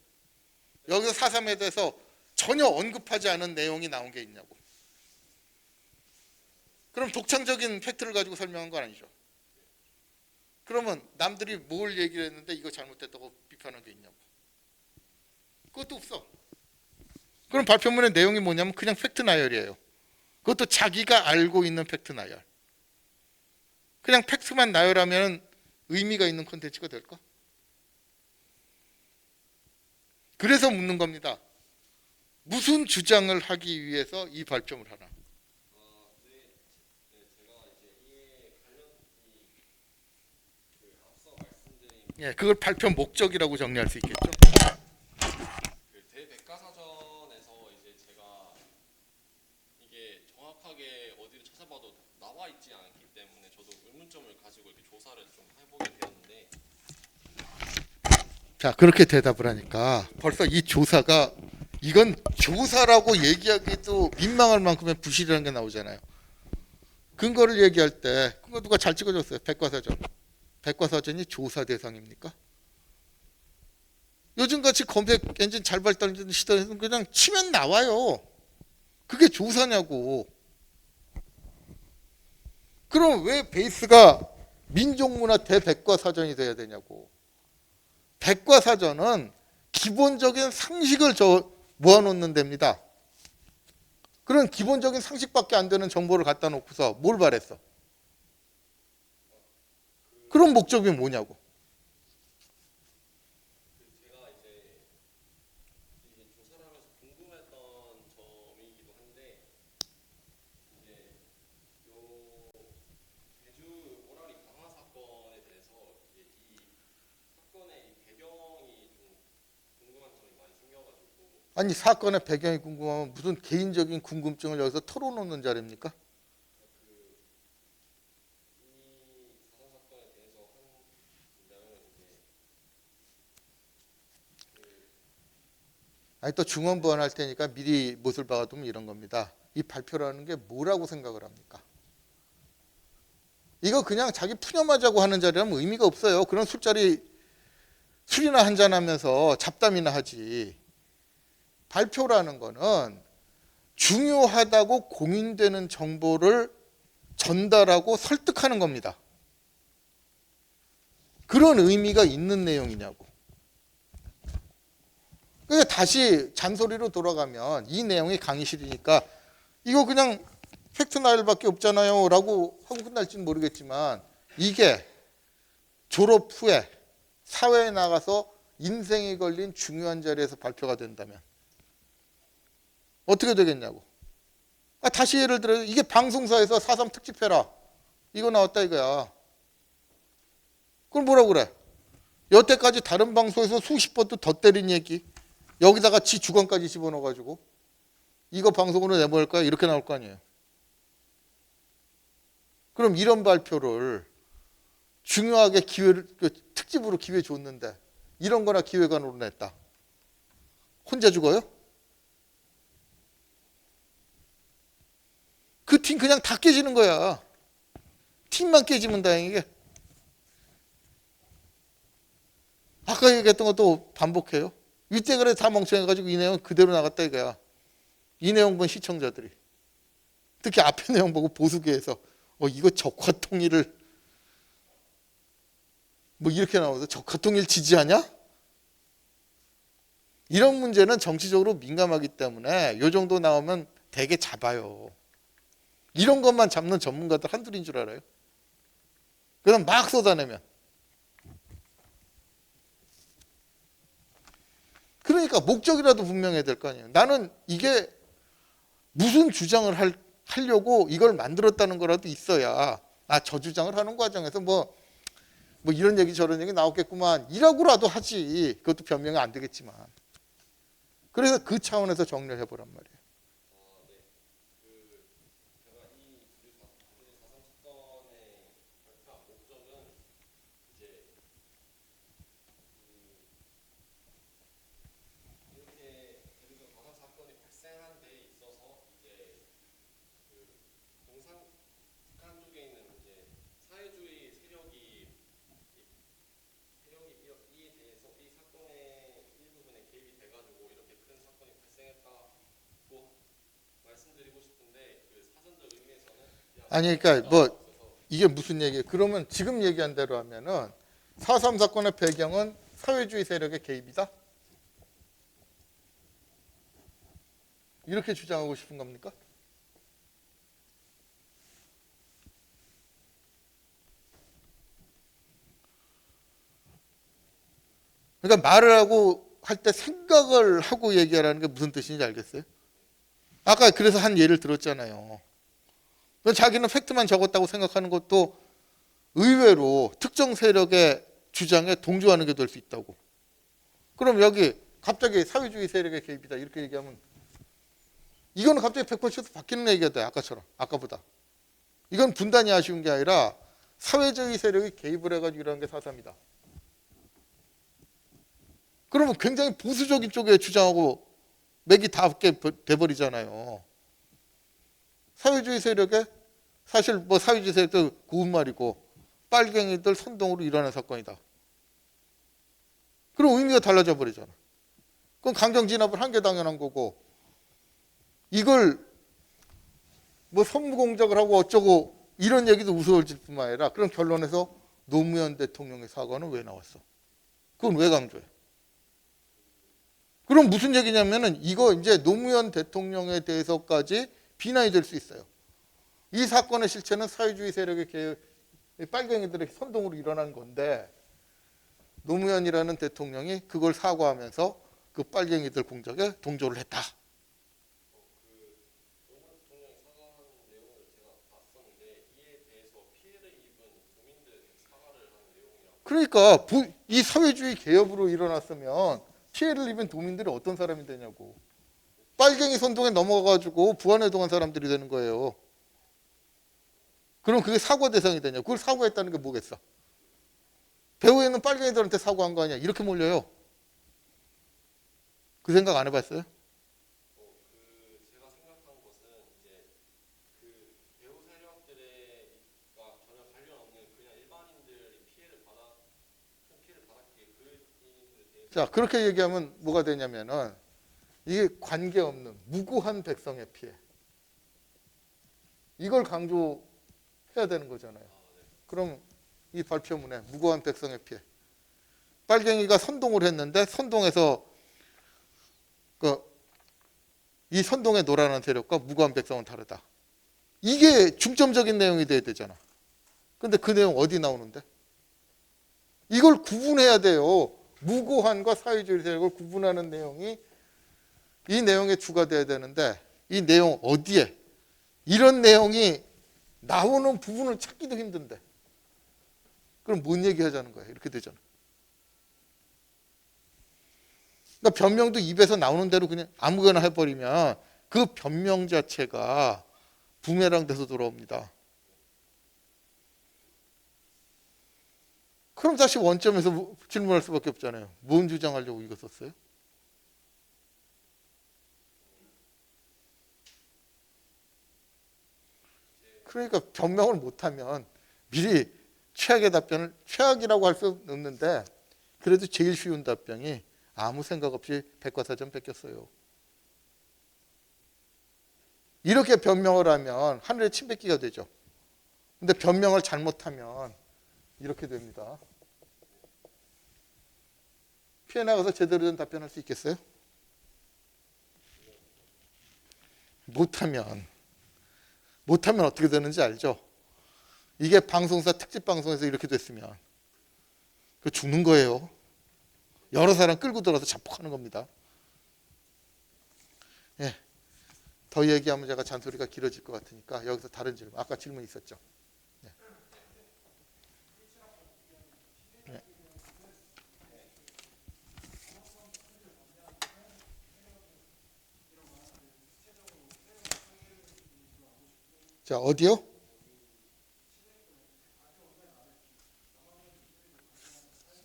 여기서 4.3에 대해서 전혀 언급하지 않은 내용이 나온 게 있냐고. 그럼 독창적인 팩트를 가지고 설명한 건 아니죠. 그러면 남들이 뭘 얘기를 했는데 이거 잘못됐다고 비판한 게 있냐고. 그것도 없어. 그럼 발표문의 내용이 뭐냐면 그냥 팩트 나열이에요. 그것도 자기가 알고 있는 팩트 나열. 그냥 팩트만 나열하면 의미가 있는 콘텐츠가 될까? 그래서 묻는 겁니다. 무슨 주장을 하기 위해서 이 발표를 하나? 예, 그걸 발표 목적이라고 정리할 수 있겠죠. 그 대백과사전에서 이제 제가 이게 정확하게 어디를 찾아봐도 나와 있지 않기 때문에 저도 의문점을 가지고 이렇게 조사를 좀 해보게 되었는데. 자, 그렇게 대답을 하니까 벌써 이 조사가 이건 조사라고 얘기하기도 민망할 만큼의 부실이라는 게 나오잖아요. 근거를 얘기할 때 그거 누가 잘 찍어줬어요. 백과사전. 백과사전이 조사 대상입니까? 요즘같이 검색 엔진 잘 발달된 시대에는 그냥 치면 나와요. 그게 조사냐고. 그럼 왜 베이스가 민족문화 대백과사전이 돼야 되냐고. 백과사전은 기본적인 상식을 모아놓는 데입니다. 그런 기본적인 상식밖에 안 되는 정보를 갖다 놓고서 뭘 바랬어? 그런 목적이 뭐냐고. 제가 이제 이게 조사를 하면서 궁금했던 점이기도 한데 이제 요 제주 오라리 방화 사건에 대해서 이제 이 사건의 이 배경이 좀 궁금한 점이 많이 생겨가지고 아니 사건의 배경이 궁금하면 무슨 개인적인 궁금증을 여기서 털어놓는 자리입니까? 이 사건 사건에 대해서 한 분량을 이제 아니 또 중원부원 할 테니까 미리 못을 박아두면 이런 겁니다. 이 발표라는 게 뭐라고 생각을 합니까? 이거 그냥 자기 푸념하자고 하는 자리라면 의미가 없어요. 그런 술자리 술이나 한잔하면서 잡담이나 하지. 발표라는 거는 중요하다고 공인되는 정보를 전달하고 설득하는 겁니다. 그런 의미가 있는 내용이냐고. 그러니까 다시 잔소리로 돌아가면 이 내용이 강의실이니까 이거 그냥 팩트 나열밖에 없잖아요 라고 하고 끝날지는 모르겠지만 이게 졸업 후에 사회에 나가서 인생이 걸린 중요한 자리에서 발표가 된다면 어떻게 되겠냐고. 다시 예를 들어 이게 방송사에서 4.3 특집해라 이거 나왔다 이거야. 그럼 뭐라고 그래? 여태까지 다른 방송에서 수십 번도 더 때린 얘기 여기다가 지 주관까지 집어넣어가지고 이거 방송으로 내보낼 거야 이렇게 나올 거 아니에요. 그럼 이런 발표를 중요하게 기회를 특집으로 기회 줬는데 이런 거나 기획안으로 냈다. 혼자 죽어요? 그 팀 그냥 다 깨지는 거야. 팀만 깨지면 다행이게. 아까 얘기했던 것도 반복해요. 윗대가리 다 멍청해가지고 이 내용 그대로 나갔다 이거야. 이 내용 본 시청자들이. 특히 앞에 내용 보고 보수계에서 이거 적화통일을 뭐 이렇게 나와서 적화통일 지지하냐? 이런 문제는 정치적으로 민감하기 때문에 이 정도 나오면 되게 잡아요. 이런 것만 잡는 전문가들 한둘인 줄 알아요. 그냥 막 쏟아내면. 그러니까 목적이라도 분명해야 될 거 아니에요. 나는 이게 무슨 주장을 하려고 이걸 만들었다는 거라도 있어야 저 주장을 하는 과정에서 뭐 이런 얘기 저런 얘기 나왔겠구만 이라고라도 하지. 그것도 변명이 안 되겠지만. 그래서 그 차원에서 정리를 해보란 말이에요. 제가 이 4.3 사건의 발표한 목적은 이제 이렇게 제주도 방화 사건이 발생한 데 있어서 이제 그 북한 쪽에 있는 이제 사회주의 세력이 이에 대해서 이 사건의 일부분에 개입이 돼가지고 이렇게 큰 사건이 발생했다고 말씀드리고 싶은데 그 사전적 의미에서는 아니 그러니까 뭐 이게 무슨 얘기예요? 그러면 지금 얘기한 대로 하면은 4.3 사건의 배경은 사회주의 세력의 개입이다? 이렇게 주장하고 싶은 겁니까? 그러니까 말을 하고 할 때 생각을 하고 얘기하라는 게 무슨 뜻인지 알겠어요? 아까 그래서 한 예를 들었잖아요. 자기는 팩트만 적었다고 생각하는 것도 의외로 특정 세력의 주장에 동조하는 게 될 수 있다고. 그럼 여기 갑자기 사회주의 세력의 개입이다 이렇게 얘기하면 이거는 갑자기 180도 바뀌는 얘기가 돼. 아까처럼. 아까보다. 이건 분단이 아쉬운 게 아니라 사회주의 세력이 개입을 해가지고 이러는 게 4.3이다. 그러면 굉장히 보수적인 쪽에 주장하고 맥이 닿게 돼버리잖아요. 사회주의 세력에 사실 뭐 사회주의 세력도 고운 말이고 빨갱이들 선동으로 일어난 사건이다. 그럼 의미가 달라져 버리잖아. 그건 강경 진압을 한 게 당연한 거고 이걸 뭐 선무공작을 하고 어쩌고 이런 얘기도 무서워질 뿐만 아니라 그런 결론에서 노무현 대통령의 사과는 왜 나왔어? 그건 왜 강조해? 그럼 무슨 얘기냐면은 이거 이제 노무현 대통령에 대해서까지 비난이 될 수 있어요. 이 사건의 실체는 사회주의 세력의 이 빨갱이들의 선동으로 일어난 건데 노무현이라는 대통령이 그걸 사과하면서 그 빨갱이들 공작에 동조를 했다. 노무현 대통령이 사과하는 내용을 제가 봤었는데 이에 대해서 피해를 입은 국민들에게 사과를 하는 내용이라고. 그러니까 이 사회주의 개혁으로 일어났으면 피해를 입은 도민들이 어떤 사람이 되냐고. 빨갱이 선동에 넘어가가지고 부안해동한 사람들이 되는 거예요. 그럼 그게 사과 대상이 되냐? 그걸 사과했다는 게 뭐겠어? 배후에는 빨갱이들한테 사과한 거 아니야? 이렇게 몰려요. 그 생각 안 해봤어요? 제가 생각한 것은 이제 그 배후 세력들과 전혀 관련 없는 그냥 일반인들이 큰 피해를 받았기에 그 인들에 대해서. 자, 그렇게 얘기하면 뭐가 되냐면은 이게 관계없는 무고한 백성의 피해. 이걸 강조해야 되는 거잖아요. 그럼 이 발표문에 무고한 백성의 피해. 빨갱이가 선동을 했는데 선동해서 이 선동에 노란한 세력과 무고한 백성은 다르다. 이게 중점적인 내용이 돼야 되잖아. 근데 그 내용 어디 나오는데? 이걸 구분해야 돼요. 무고한과 사회주의 세력을 구분하는 내용이 이 내용의 주가 돼야 되는데 이 내용 어디에? 이런 내용이 나오는 부분을 찾기도 힘든데. 그럼 뭔 얘기하자는 거야? 이렇게 되잖아. 그러니까 변명도 입에서 나오는 대로 그냥 아무거나 해버리면 그 변명 자체가 부메랑 돼서 돌아옵니다. 그럼 다시 원점에서 질문할 수밖에 없잖아요. 뭔 주장하려고 이거 썼어요? 그러니까 변명을 못하면 미리 최악의 답변을 최악이라고 할 수 없는데 그래도 제일 쉬운 답변이 아무 생각 없이 백과사전 뺏겼어요. 이렇게 변명을 하면 하늘에 침 뱉기가 되죠. 근데 변명을 잘못하면 이렇게 됩니다. 피해 나가서 제대로 된 답변할 수 있겠어요? 못하면 어떻게 되는지 알죠? 이게 방송사 특집 방송에서 이렇게 됐으면 그 죽는 거예요. 여러 사람 끌고 들어서 자폭하는 겁니다. 예, 더 얘기하면 제가 잔소리가 길어질 것 같으니까 여기서 다른 질문. 아까 질문 있었죠? 예. 예. 자, 어디요?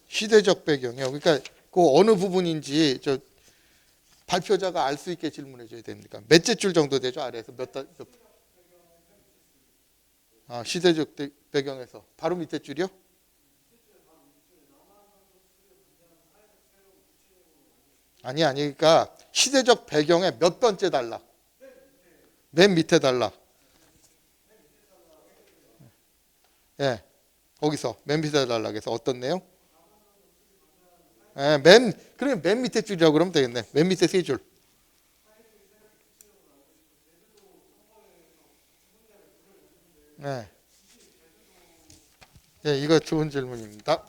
시대적 배경이요. 그러니까 그 어느 부분인지 저 발표자가 알 수 있게 질문해 줘야 됩니까? 몇째 줄 정도 되죠? 아래에서 시대적 배경에서 바로 밑에 줄이요? 아니 그러니까 시대적 배경에 몇 번째 단락? 맨 밑에 단락. 예, 거기서 맨 밑에 단락에서 어떤 내용? 예, 그러면 맨 밑에 줄이라고 그러면 되겠네. 맨 밑에 세 줄. 예. 예, 이거 좋은 질문입니다.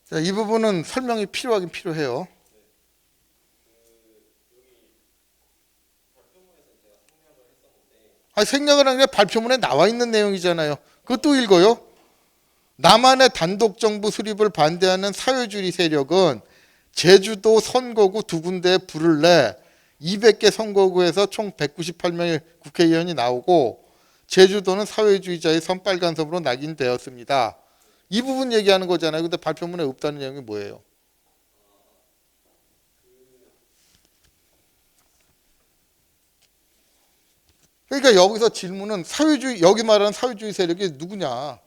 자, 이 부분은 설명이 필요하긴 필요해요. 생략을 하는 게 발표문에 나와 있는 내용이잖아요. 그것도 읽어요. 남한의 단독 정부 수립을 반대하는 사회주의 세력은 제주도 선거구 두 군데에 불을 내 200개 선거구에서 총 198명의 국회의원이 나오고 제주도는 사회주의자의 선빨간섬으로 낙인되었습니다. 이 부분 얘기하는 거잖아요. 근데 발표문에 없다는 내용이 뭐예요? 그러니까 여기서 질문은 여기 말하는 사회주의 세력이 누구냐?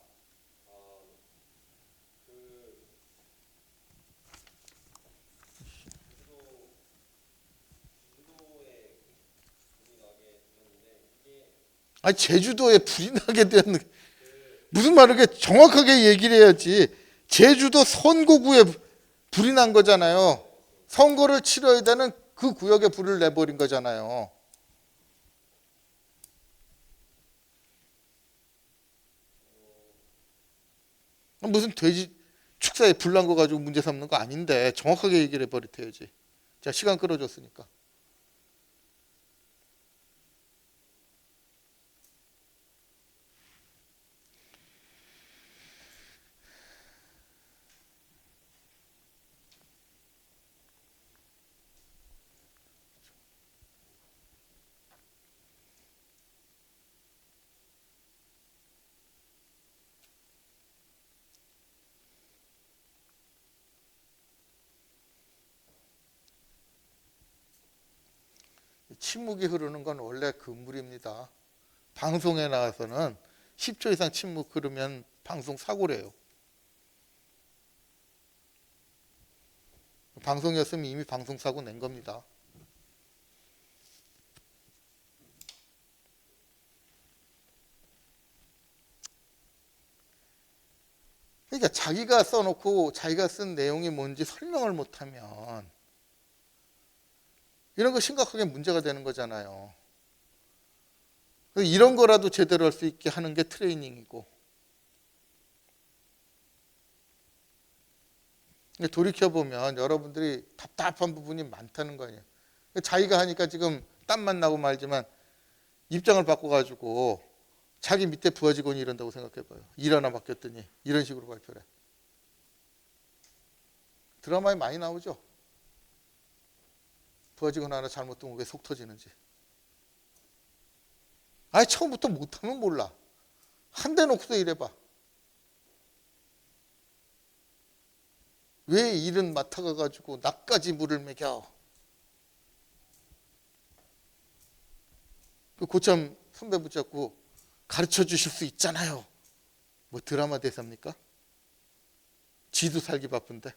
제주도에 불이 나게 된 무슨 말을 정확하게 얘기를 해야지. 제주도 선거구에 불이 난 거잖아요. 선거를 치러야 되는 그 구역에 불을 내버린 거잖아요. 무슨 돼지 축사에 불 난 거 가지고 문제 삼는 거 아닌데 정확하게 얘기를 해버려야지. 자, 시간 끌어줬으니까. 침묵이 흐르는 건 원래 금물입니다. 방송에 나와서는 10초 이상 침묵 흐르면 방송 사고래요. 방송이었으면 이미 방송 사고 낸 겁니다. 그러니까 자기가 써놓고 자기가 쓴 내용이 뭔지 설명을 못하면 이런 거 심각하게 문제가 되는 거잖아요. 이런 거라도 제대로 할 수 있게 하는 게 트레이닝이고. 돌이켜보면 여러분들이 답답한 부분이 많다는 거 아니에요. 자기가 하니까 지금 땀만 나고 말지만 입장을 바꿔가지고 자기 밑에 부하 직원이 이런다고 생각해봐요. 일 하나 맡겼더니 이런 식으로 발표를 해. 드라마에 많이 나오죠. 부하 직원 하나 잘못되면 왜 속 터지는지. 아예 처음부터 못하면 몰라. 한 대 놓고서 일해봐. 왜 일은 맡아가가지고 나까지 물을 먹여. 그 고참 선배 붙잡고 가르쳐 주실 수 있잖아요. 뭐 드라마 대사입니까? 지도 살기 바쁜데.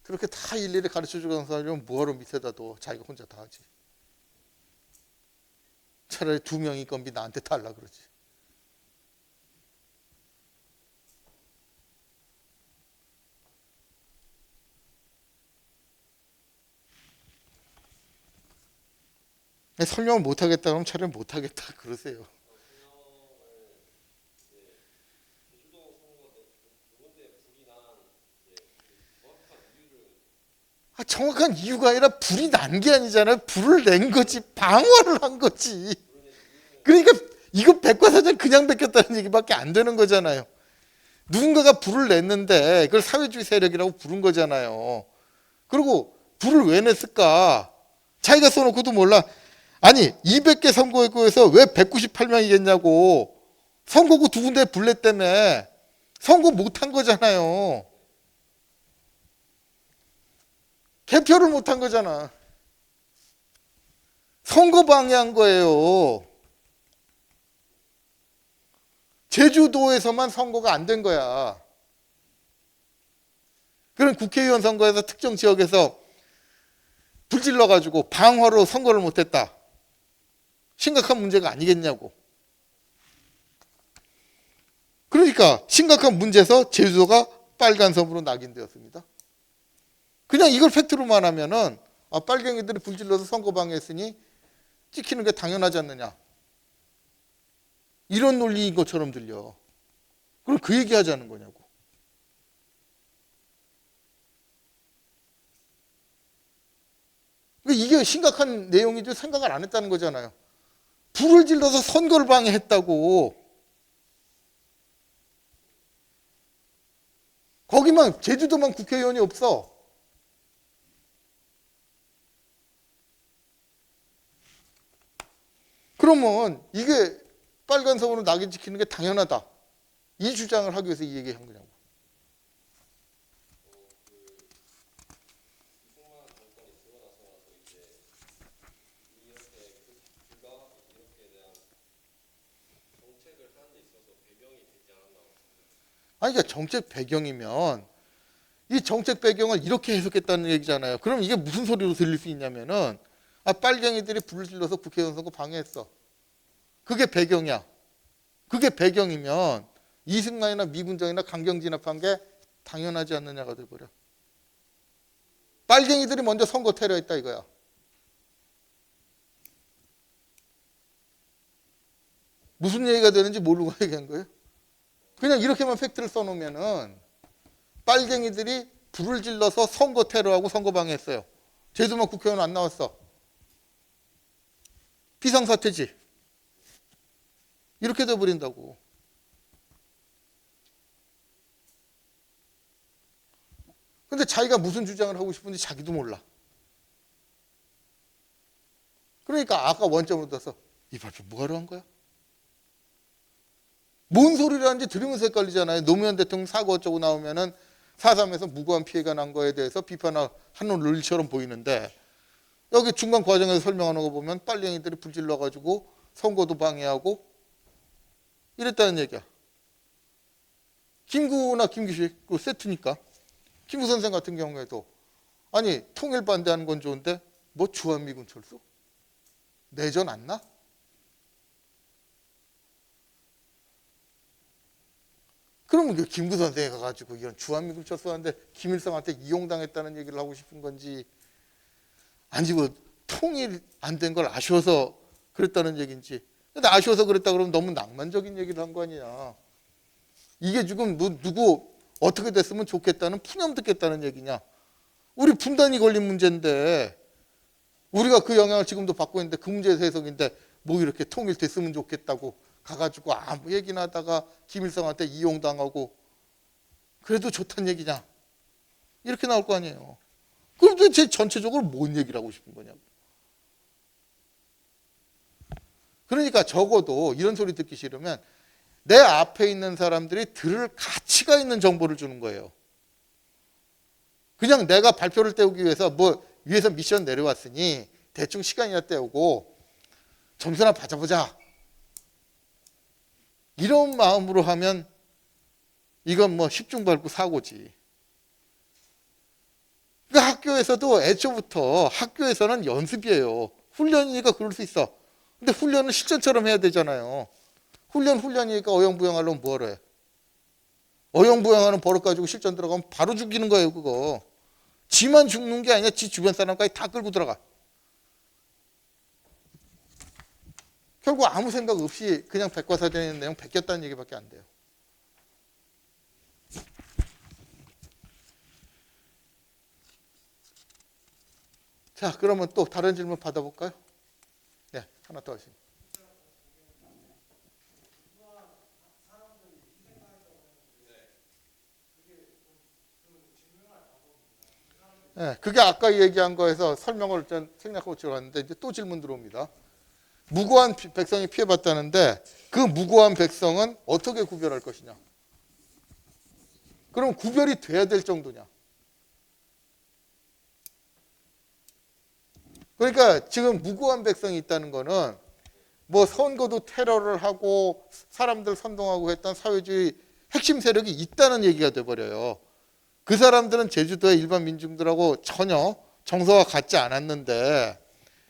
그렇게 다 일일이 가르쳐 주는 사람이면 뭐하러 밑에다 둬. 자기가 혼자 다 하지. 차라리 2명이 건비 나한테 달라 그러지. 설명을 못하겠다 그러면 차라리 못하겠다 그러세요. 정확한 이유가 아니라 불이 난 게 아니잖아요. 불을 낸 거지. 방화를 한 거지. 그러니까 이거 백과사전 그냥 베꼈다는 얘기밖에 안 되는 거잖아요. 누군가가 불을 냈는데 그걸 사회주의 세력이라고 부른 거잖아요. 그리고 불을 왜 냈을까? 자기가 써놓고도 몰라. 아니 200개 선거구에서 왜 198명이겠냐고. 선거구 2군데 불 냈다며. 선거 못한 거잖아요. 개표를 못한 거잖아. 선거 방해한 거예요. 제주도에서만 선거가 안 된 거야. 그럼 국회의원 선거에서 특정 지역에서 불질러가지고 방화로 선거를 못했다. 심각한 문제가 아니겠냐고. 그러니까 심각한 문제에서 제주도가 빨간 섬으로 낙인되었습니다. 그냥 이걸 팩트로만 하면은 빨갱이들이 불질러서 선거 방해했으니 찍히는 게 당연하지 않느냐. 이런 논리인 것처럼 들려. 그럼 그 얘기 하자는 거냐고. 이게 심각한 내용이지 생각을 안 했다는 거잖아요. 불을 질러서 선거를 방해했다고. 거기만 제주도만 국회의원이 없어. 그러면 이게 빨간 섬으로 낙인 찍히는 게 당연하다. 이 주장을 하기 위해서 이 얘기한 거냐고. 아니, 그러니까 정책 배경이면 이 정책 배경을 이렇게 해석했다는 얘기잖아요. 그럼 이게 무슨 소리로 들릴 수 있냐면은 아, 빨갱이들이 불을 질러서 국회의원 선거 방해했어. 그게 배경이야. 그게 배경이면 이승만이나 미군정이나 강경 진압한 게 당연하지 않느냐가 돼버려. 빨갱이들이 먼저 선거 테러했다 이거야. 무슨 얘기가 되는지 모르고 얘기한 거예요. 그냥 이렇게만 팩트를 써놓으면은 빨갱이들이 불을 질러서 선거 테러하고 선거 방해했어요. 제주만 국회의원 안 나왔어. 비상사태지. 이렇게 돼버린다고. 근데 자기가 무슨 주장을 하고 싶은지 자기도 몰라. 그러니까 아까 원점으로 둬서 이 발표 뭐하러 한 거야? 뭔 소리를 하는지 들으면서 헷갈리잖아요. 노무현 대통령 사고 어쩌고 나오면은 4.3에서 무고한 피해가 난 거에 대해서 비판하는 논리처럼 보이는데 여기 중간 과정에서 설명하는 거 보면 빨갱이들이 불질러가지고 선거도 방해하고 이랬다는 얘기야. 김구나 김기식 그 세트니까. 김구 선생 같은 경우에도 아니 통일 반대하는 건 좋은데 뭐 주한미군 철수? 내전 안 나? 그러면 그 김구 선생이 가가지고 이런 주한미군 철수하는데 김일성한테 이용당했다는 얘기를 하고 싶은 건지 아니 뭐 통일 안 된 걸 아쉬워서 그랬다는 얘기인지. 근데 아쉬워서 그랬다 그러면 너무 낭만적인 얘기를 한 거 아니냐. 이게 지금 누구 어떻게 됐으면 좋겠다는 푸념 듣겠다는 얘기냐. 우리 분단이 걸린 문제인데 우리가 그 영향을 지금도 받고 있는데 그 문제에서 해석인데 뭐 이렇게 통일됐으면 좋겠다고 가가지고 아무 얘기나 하다가 김일성한테 이용당하고 그래도 좋다는 얘기냐. 이렇게 나올 거 아니에요. 그럼 도대체 전체적으로 뭔 얘기를 하고 싶은 거냐고. 그러니까 적어도 이런 소리 듣기 싫으면 내 앞에 있는 사람들이 들을 가치가 있는 정보를 주는 거예요. 그냥 내가 발표를 때우기 위해서 뭐 위에서 미션 내려왔으니 대충 시간이나 때우고 점수나 받아보자. 이런 마음으로 하면 이건 뭐 십중발구 사고지. 그러니까 학교에서도 애초부터 학교에서는 연습이에요. 훈련이니까 그럴 수 있어. 근데 훈련은 실전처럼 해야 되잖아요. 훈련이니까 어영부영하려면 뭐하러 해? 어영부영하는 버릇 가지고 실전 들어가면 바로 죽이는 거예요, 그거. 지만 죽는 게 아니라 지 주변 사람까지 다 끌고 들어가. 결국 아무 생각 없이 그냥 백과사전에 있는 내용 베꼈다는 얘기밖에 안 돼요. 자, 그러면 또 다른 질문 받아볼까요? 네, 하나 더 하시죠. 네, 그게 아까 얘기한 거에서 설명을 좀 생략하고 들어갔는데 이제 또 질문 들어옵니다. 무고한 백성이 피해봤다는데 그 무고한 백성은 어떻게 구별할 것이냐? 그럼 구별이 돼야 될 정도냐? 그러니까 지금 무고한 백성이 있다는 거는 뭐 선거도 테러를 하고 사람들 선동하고 했던 사회주의 핵심 세력이 있다는 얘기가 돼버려요. 그 사람들은 제주도의 일반 민중들하고 전혀 정서가 같지 않았는데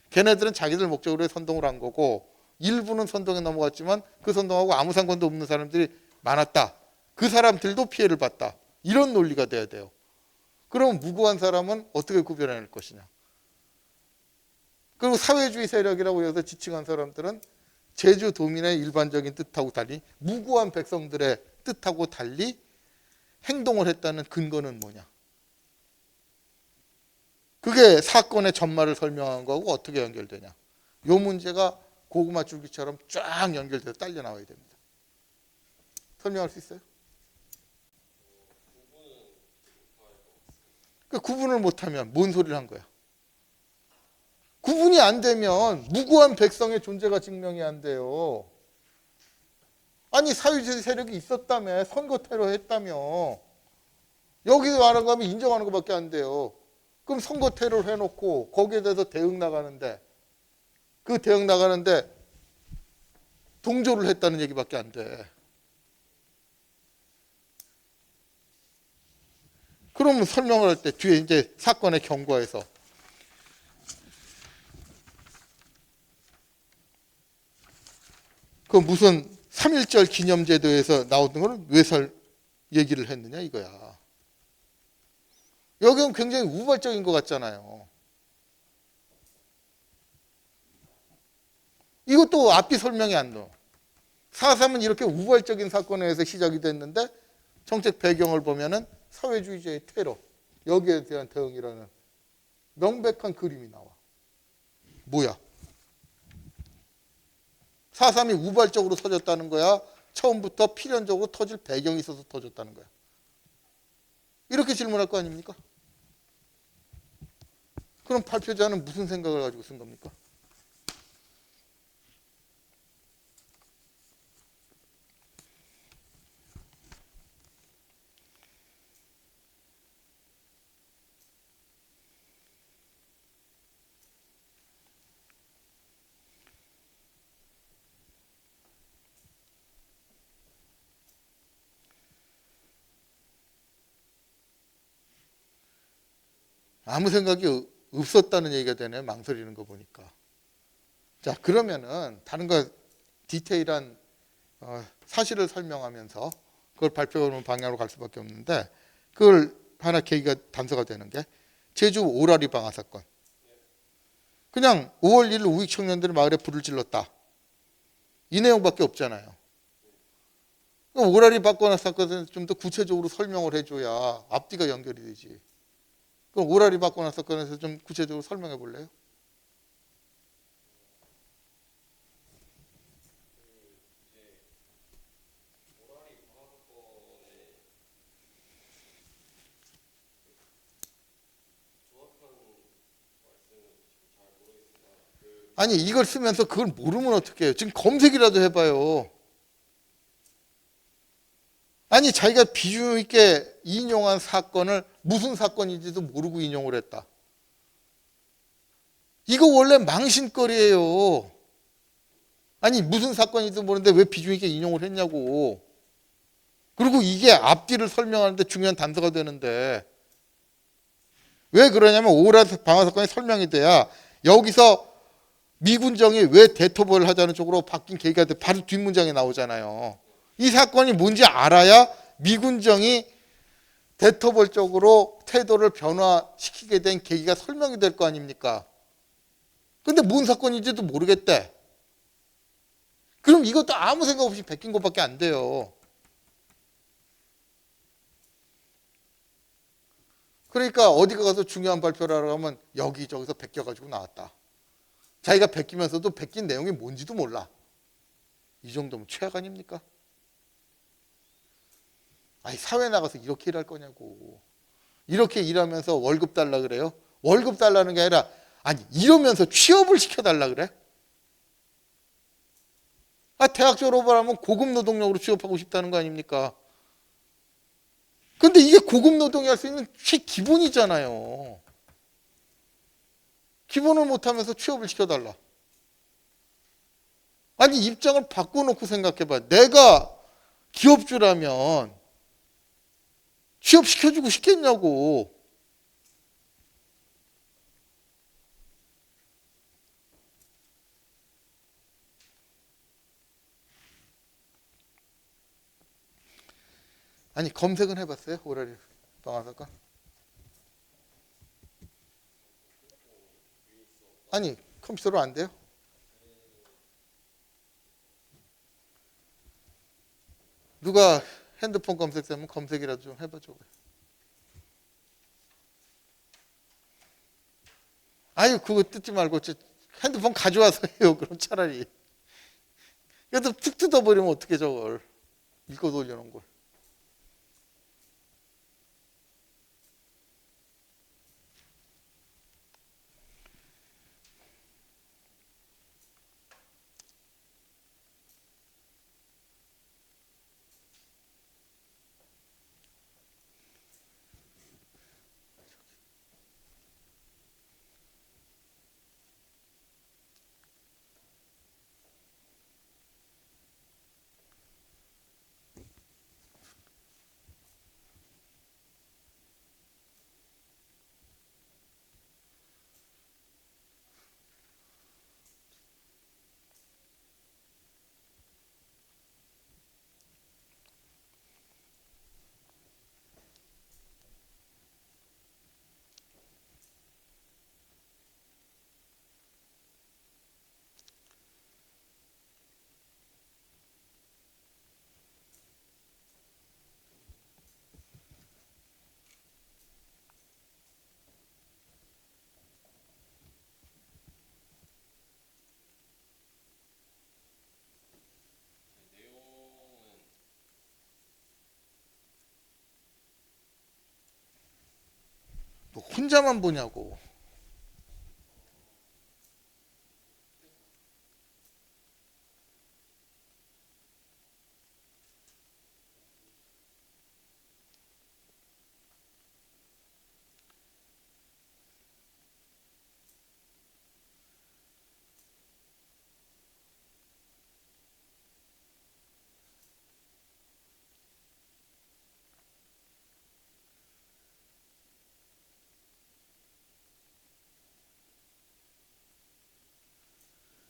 걔네들은 자기들 목적으로 선동을 한 거고 일부는 선동에 넘어갔지만 그 선동하고 아무 상관도 없는 사람들이 많았다. 그 사람들도 피해를 봤다. 이런 논리가 돼야 돼요. 그럼 무고한 사람은 어떻게 구별해낼 것이냐. 그리고 사회주의 세력이라고 해서 지칭한 사람들은 제주도민의 일반적인 뜻하고 달리 무고한 백성들의 뜻하고 달리 행동을 했다는 근거는 뭐냐. 그게 사건의 전말을 설명한 거하고 어떻게 연결되냐. 이 문제가 고구마 줄기처럼 쫙 연결돼서 딸려 나와야 됩니다. 설명할 수 있어요? 그 구분을 못하면 뭔 소리를 한 거야. 구분이 안 되면 무고한 백성의 존재가 증명이 안 돼요. 아니 사회주의 세력이 있었다며 선거 테러 했다며 여기서 말한 거 하면 인정하는 것밖에 안 돼요. 그럼 선거 테러를 해놓고 거기에 대해서 대응 나가는데 그 대응 나가는데 동조를 했다는 얘기밖에 안 돼. 그러면 설명을 할 때 뒤에 이제 사건의 경과에서 그 무슨 3.1절 기념제도에서 나오는 걸 왜 얘기를 했느냐 이거야. 여기는 굉장히 우발적인 것 같잖아요. 이것도 앞뒤 설명이 안 나와. 4.3은 이렇게 우발적인 사건에 의해서 시작이 됐는데 정책 배경을 보면은 사회주의자의 테러, 여기에 대한 대응이라는 명백한 그림이 나와. 뭐야? 4.3이 우발적으로 터졌다는 거야? 처음부터 필연적으로 터질 배경이 있어서 터졌다는 거야? 이렇게 질문할 거 아닙니까? 그럼 발표자는 무슨 생각을 가지고 쓴 겁니까? 아무 생각이 없었다는 얘기가 되네, 망설이는 거 보니까. 자, 그러면은 다른 거 디테일한 사실을 설명하면서 그걸 발표하는 방향으로 갈 수밖에 없는데, 그걸 하나 계기가 단서가 되는 게 제주 오라리 방화 사건. 그냥 5월 1일 우익 청년들이 마을에 불을 질렀다, 이 내용밖에 없잖아요. 오라리 방화 사건은 좀 더 구체적으로 설명을 해줘야 앞뒤가 연결이 되지. 그럼 오라리 방화 사건에서 좀 구체적으로 설명해 볼래요? 아니, 이걸 쓰면서 그걸 모르면 어떡해요? 지금 검색이라도 해봐요. 아니, 자기가 비중 있게 인용한 사건을 무슨 사건인지도 모르고 인용을 했다. 이거 원래 망신거리예요. 아니, 무슨 사건인지도 모르는데 왜 비중 있게 인용을 했냐고. 그리고 이게 앞뒤를 설명하는데 중요한 단서가 되는데, 왜 그러냐면 오라리 방화 사건이 설명이 돼야 여기서 미군정이 왜 대토벌을 하자는 쪽으로 바뀐 계기가 돼. 바로 뒷문장에 나오잖아요. 이 사건이 뭔지 알아야 미군정이 대토벌 쪽으로 태도를 변화시키게 된 계기가 설명이 될 거 아닙니까? 근데 뭔 사건인지도 모르겠대. 그럼 이것도 아무 생각 없이 베낀 것밖에 안 돼요. 그러니까 어디 가서 중요한 발표를 하러 가면 여기저기서 베껴가지고 나왔다. 자기가 베끼면서도 베낀 내용이 뭔지도 몰라. 이 정도면 최악 아닙니까? 아니, 사회 나가서 이렇게 일할 거냐고. 이렇게 일하면서 월급 달라 그래요? 월급 달라는 게 아니라, 아니, 이러면서 취업을 시켜달라 그래? 아, 대학 졸업을 하면 고급 노동력으로 취업하고 싶다는 거 아닙니까? 근데 이게 고급 노동이 할 수 있는 최기본이잖아요. 기본을 못하면서 취업을 시켜달라. 아니, 입장을 바꿔놓고 생각해봐. 내가 기업주라면 취업시켜주고 싶겠냐고. 아니, 검색은 해봤어요? 오라리 방화 사건? 아니, 컴퓨터로 안 돼요? 누가 핸드폰 검색되면 검색이라도 좀 해봐줘. 아유, 그거 뜯지 말고 핸드폰 가져와서 해요. 그럼 차라리. 그래도 툭 뜯어버리면 어떻게 저걸. 읽고 돌려놓은 걸. 혼자만 보냐고.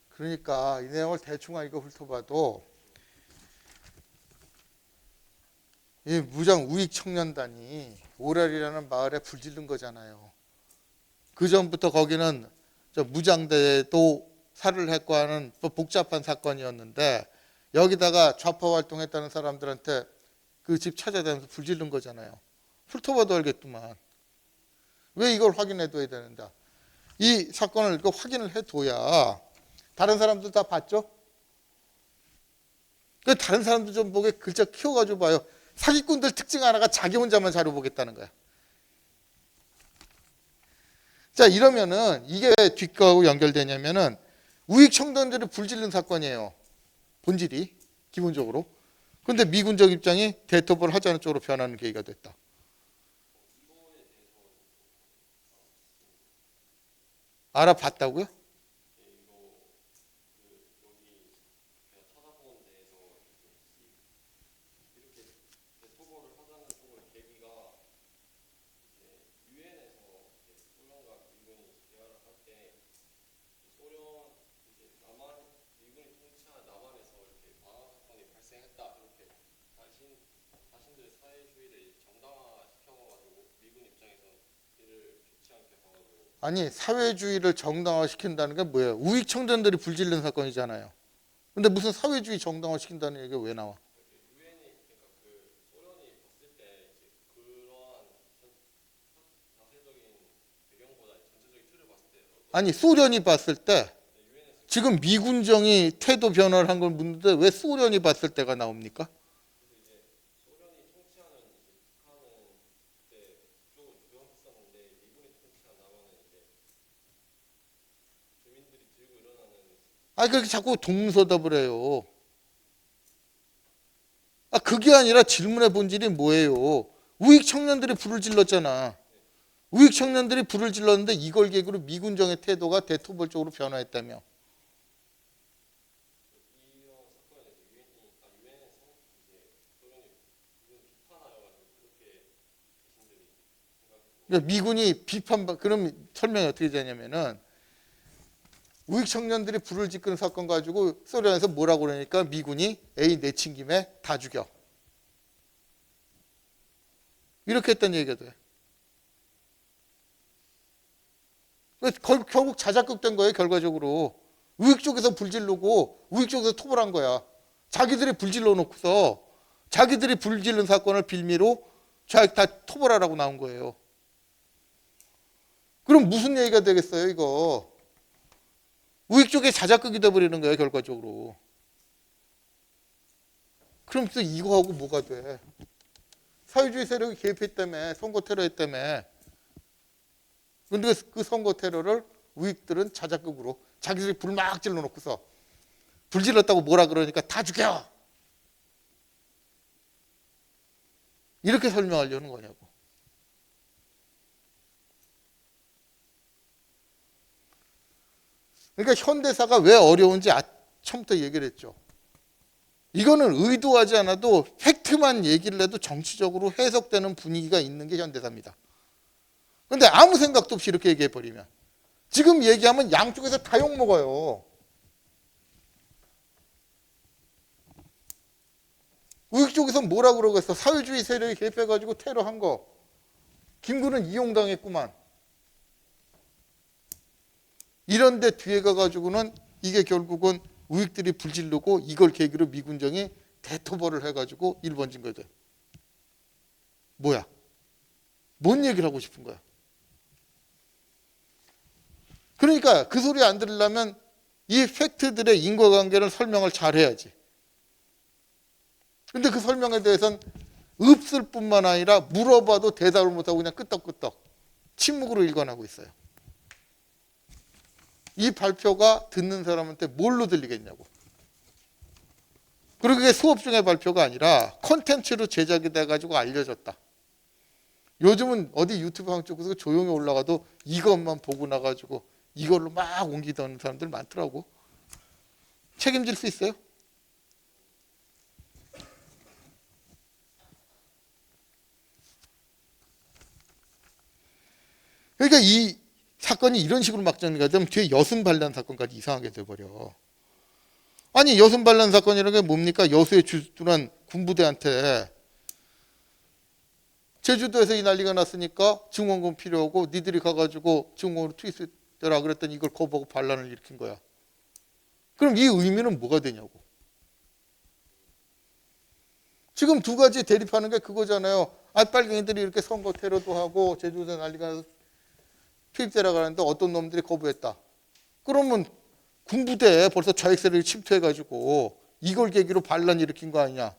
그러니까 이 내용을 대충 이거 훑어봐도 이 무장 우익 청년단이 오랄이라는 마을에 불지른 거잖아요. 그 전부터 거기는 저 무장대도 살을 했고 하는 복잡한 사건이었는데 여기다가 좌파 활동했다는 사람들한테 그 집 찾아다니면서 불지른 거잖아요. 훑어봐도 알겠구만. 왜 이걸 확인해둬야 되는가? 이 사건을 이거 확인을 해둬야 다른 사람들 다 봤죠? 그 다른 사람들 좀 보게 글자 키워가지고 봐요. 사기꾼들 특징 하나가 자기 혼자만 자료 보겠다는 거야. 자, 이러면은 이게 왜 뒷거하고 연결되냐면은 우익 청년들이 불지른 사건이에요. 본질이 기본적으로. 근데 미군적 입장이 대토벌을 하자는 쪽으로 변하는 계기가 됐다. 알아봤다고요? 아니, 사회주의를 정당화시킨다는 게 뭐예요? 우익 청년들이 불질른 사건이잖아요. 근데 무슨 사회주의 정당화시킨다는 얘기가 왜 나와? 아니, 소련이 봤을 때 지금 미군정이 태도 변화를 한 걸 묻는데 왜 소련이 봤을 때가 나옵니까? 아, 그렇게 자꾸 동서답을 해요. 아, 그게 아니라 질문의 본질이 뭐예요? 우익 청년들이 불을 질렀잖아. 우익 청년들이 불을 질렀는데 이걸 계기로 미군정의 태도가 대토벌적으로 변화했다며. 그러니까 미군이 그럼 설명이 어떻게 되냐면은 우익 청년들이 불을 지끄는 사건 가지고 소련에서 뭐라고 그러니까 미군이 에이 내친 김에 다 죽여. 이렇게 했던 얘기가 돼. 결국 자작극된 거예요, 결과적으로. 우익 쪽에서 불질르고 우익 쪽에서 토벌한 거야. 자기들이 불질러 놓고서 자기들이 불질른 사건을 빌미로 다 토벌하라고 나온 거예요. 그럼 무슨 얘기가 되겠어요, 이거? 우익 쪽에 자작극이 돼버리는 거예요, 결과적으로. 그럼 또 이거하고 뭐가 돼? 사회주의 세력이 개입했다며, 선거 테러했다며. 근데 그 선거 테러를 우익들은 자작극으로 자기들이 불 막 질러놓고서 불 질렀다고 뭐라 그러니까 다 죽여! 이렇게 설명하려는 거냐고. 그러니까 현대사가 왜 어려운지 처음부터 얘기를 했죠. 이거는 의도하지 않아도 팩트만 얘기를 해도 정치적으로 해석되는 분위기가 있는 게 현대사입니다. 그런데 아무 생각도 없이 이렇게 얘기해버리면 지금 얘기하면 양쪽에서 다 욕먹어요. 우익 쪽에서 뭐라 그러겠어? 사회주의 세력이 개입해가지고 테러한 거. 김구는 이용당했구만. 이런데 뒤에 가가지고는 이게 결국은 우익들이 불질르고 이걸 계기로 미군정이 대토벌을 해가지고 일본진 거죠. 뭐야? 뭔 얘기를 하고 싶은 거야? 그러니까 그 소리 안 들으려면 이 팩트들의 인과관계를 설명을 잘 해야지. 근데 그 설명에 대해서는 없을 뿐만 아니라 물어봐도 대답을 못하고 그냥 끄떡끄떡. 침묵으로 일관하고 있어요. 이 발표가 듣는 사람한테 뭘로 들리겠냐고. 그리고 그게 수업 중에 발표가 아니라 콘텐츠로 제작이 돼가지고 알려졌다. 요즘은 어디 유튜브 한 쪽에서 조용히 올라가도 이것만 보고 나가지고 이걸로 막 옮기던 사람들 많더라고. 책임질 수 있어요? 그러니까 이 사건이 이런 식으로 막 전개가 되면 뒤에 여순 반란 사건까지 이상하게 돼버려. 아니 여순 반란 사건이라는 게 뭡니까? 여수에 주둔한 군부대한테 제주도에서 이 난리가 났으니까 증원금 필요하고 니들이 가가지고 증원금으로 투입해라 그랬더니 이걸 거부하고 반란을 일으킨 거야. 그럼 이 의미는 뭐가 되냐고. 지금 두 가지 대립하는 게 그거잖아요. 아, 빨갱이들이 이렇게 선거 테러도 하고 제주도에 난리가 나서 투입되라 그러는데 어떤 놈들이 거부했다. 그러면 군부대에 벌써 좌익 세력이 침투해가지고 이걸 계기로 반란 일으킨 거 아니냐.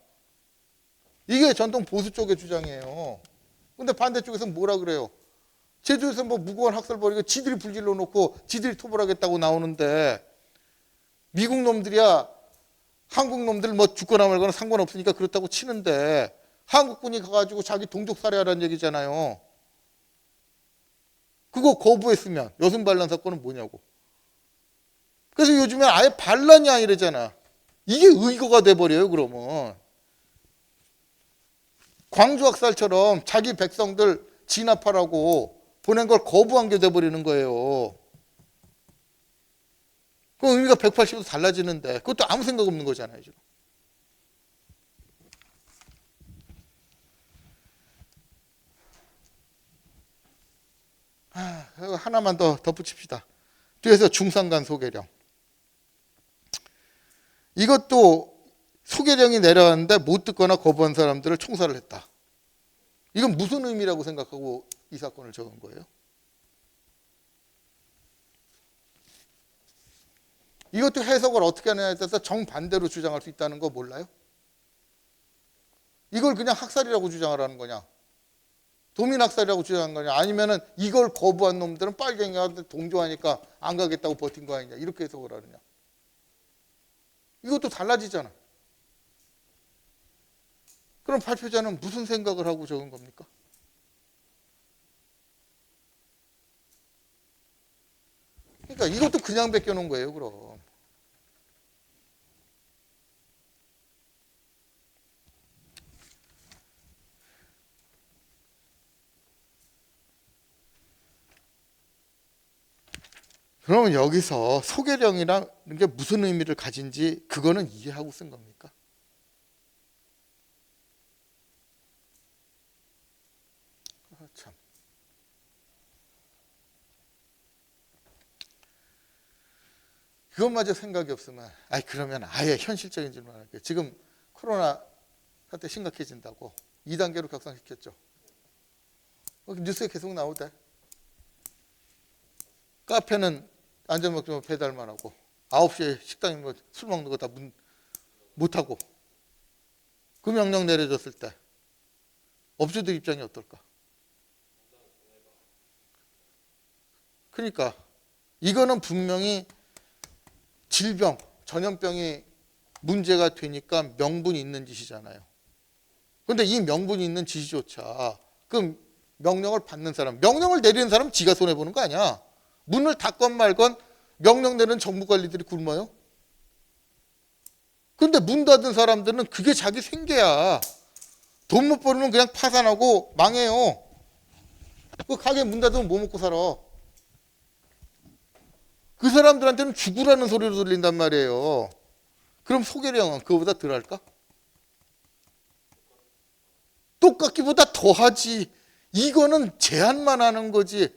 이게 전통 보수 쪽의 주장이에요. 근데 반대쪽에서는 뭐라 그래요? 제주에서 뭐 무고한 학살 벌이고 지들이 불질러 놓고 지들이 토벌하겠다고 나오는데 미국 놈들이야 한국 놈들 뭐 죽거나 말거나 상관없으니까 그렇다고 치는데 한국군이 가가지고 자기 동족 살해하라는 얘기잖아요. 그거 거부했으면 여순 반란 사건은 뭐냐고. 그래서 요즘에 아예 반란이 아니래잖아. 이게 의거가 돼버려요. 그러면 광주 학살처럼 자기 백성들 진압하라고 보낸 걸 거부한 게 돼버리는 거예요. 그 의미가 180도 달라지는데 그것도 아무 생각 없는 거잖아요. 지금. 하나만 더 덧붙입시다. 뒤에서 중상간 소개령. 이것도 소개령이 내려왔는데 못 듣거나 거부한 사람들을 총살을 했다. 이건 무슨 의미라고 생각하고 이 사건을 적은 거예요? 이것도 해석을 어떻게 하느냐에 따라서 정반대로 주장할 수 있다는 거 몰라요? 이걸 그냥 학살이라고 주장하라는 거냐? 도민학살이라고 주장한 거냐? 아니면은 이걸 거부한 놈들은 빨갱이한테 동조하니까 안 가겠다고 버틴 거 아니냐? 이렇게 해석을 하느냐? 이것도 달라지잖아. 그럼 발표자는 무슨 생각을 하고 적은 겁니까? 그러니까 이것도 그냥 베껴놓은 거예요, 그럼. 그러면 여기서 소개령이라는 게 무슨 의미를 가진지 그거는 이해하고 쓴 겁니까? 참. 그것마저 생각이 없으면 그러면 아예 현실적인 질문을 할게요. 지금 코로나 사태 심각해진다고 2단계로 격상시켰죠. 뉴스에 계속 나오대. 카페는 안전먹으면 배달만 하고 9시에 식당에 뭐 술 먹는 거 다 못하고 그 명령 내려졌을 때 업주들 입장이 어떨까? 그러니까 이거는 분명히 질병, 전염병이 문제가 되니까 명분이 있는 짓이잖아요. 그런데 이 명분이 있는 짓조차 그 명령을 받는 사람, 명령을 내리는 사람 지가 손해보는 거 아니야. 문을 닫건 말건 명령 내리는 정부 관리들이 굶어요. 그런데 문 닫은 사람들은 그게 자기 생계야. 돈 못 벌면 그냥 파산하고 망해요. 그 가게 문 닫으면 뭐 먹고 살아. 그 사람들한테는 죽으라는 소리로 들린단 말이에요. 그럼 소개령은 그거보다 덜할까? 똑같기보다 더하지. 이거는 제한만 하는 거지.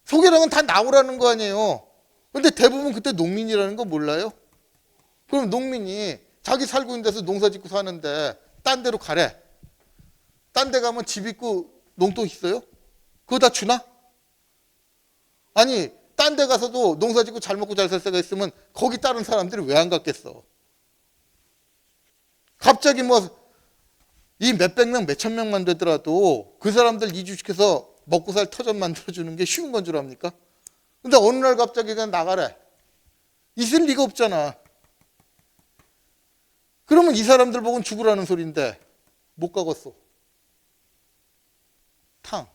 소개령은 다 나오라는 거 아니에요. 근데 대부분 그때 농민이라는 거 몰라요? 그럼 농민이 자기 살고 있는 데서 농사 짓고 사는데 딴 데로 가래. 딴 데 가면 집 있고 농토 있어요? 그거 다 주나? 아니 딴 데 가서도 농사 짓고 잘 먹고 잘 살 수가 있으면 거기 다른 사람들이 왜 안 갔겠어? 갑자기 뭐 이 몇백 명, 몇천 명만 되더라도 그 사람들 이주시켜서 먹고 살 터전 만들어주는 게 쉬운 건 줄 압니까? 근데 어느 날 갑자기 그냥 나가래. 있을 리가 없잖아. 그러면 이 사람들 보고는 죽으라는 소리인데 못 가겠어. 탕.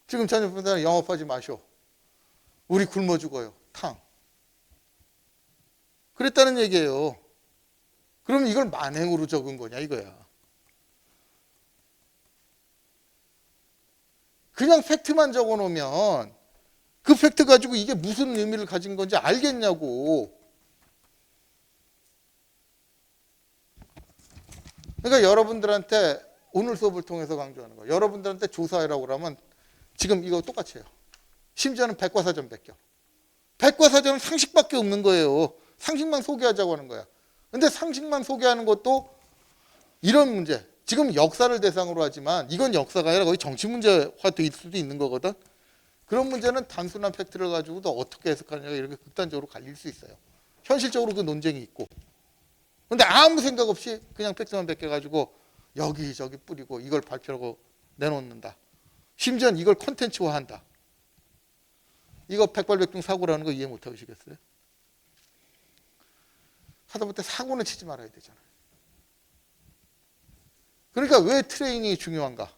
지금 자녀분들 영업하지 마쇼. 우리 굶어 죽어요. 탕. 그랬다는 얘기예요. 그럼 이걸 만행으로 적은 거냐 이거야. 그냥 팩트만 적어 놓으면 그 팩트 가지고 이게 무슨 의미를 가진 건지 알겠냐고. 그러니까 여러분들한테 오늘 수업을 통해서 강조하는 거예요. 여러분들한테 조사해라고 그러면 지금 이거 똑같이 해요. 심지어는 백과사전 베껴. 백과사전은 상식밖에 없는 거예요. 상식만 소개하자고 하는 거야. 근데 상식만 소개하는 것도 이런 문제. 지금 역사를 대상으로 하지만 이건 역사가 아니라 거의 정치 문제화 될 수도 있는 거거든. 그런 문제는 단순한 팩트를 가지고도 어떻게 해석하느냐가 이렇게 극단적으로 갈릴 수 있어요. 현실적으로 그 논쟁이 있고. 근데 아무 생각 없이 그냥 팩트만 베껴가지고 여기저기 뿌리고 이걸 발표하고 내놓는다. 심지어는 이걸 콘텐츠화한다. 이거 백발백중 사고라는 거 이해 못 하시겠어요? 하다못해 사고는 치지 말아야 되잖아요. 그러니까 왜 트레이닝이 중요한가?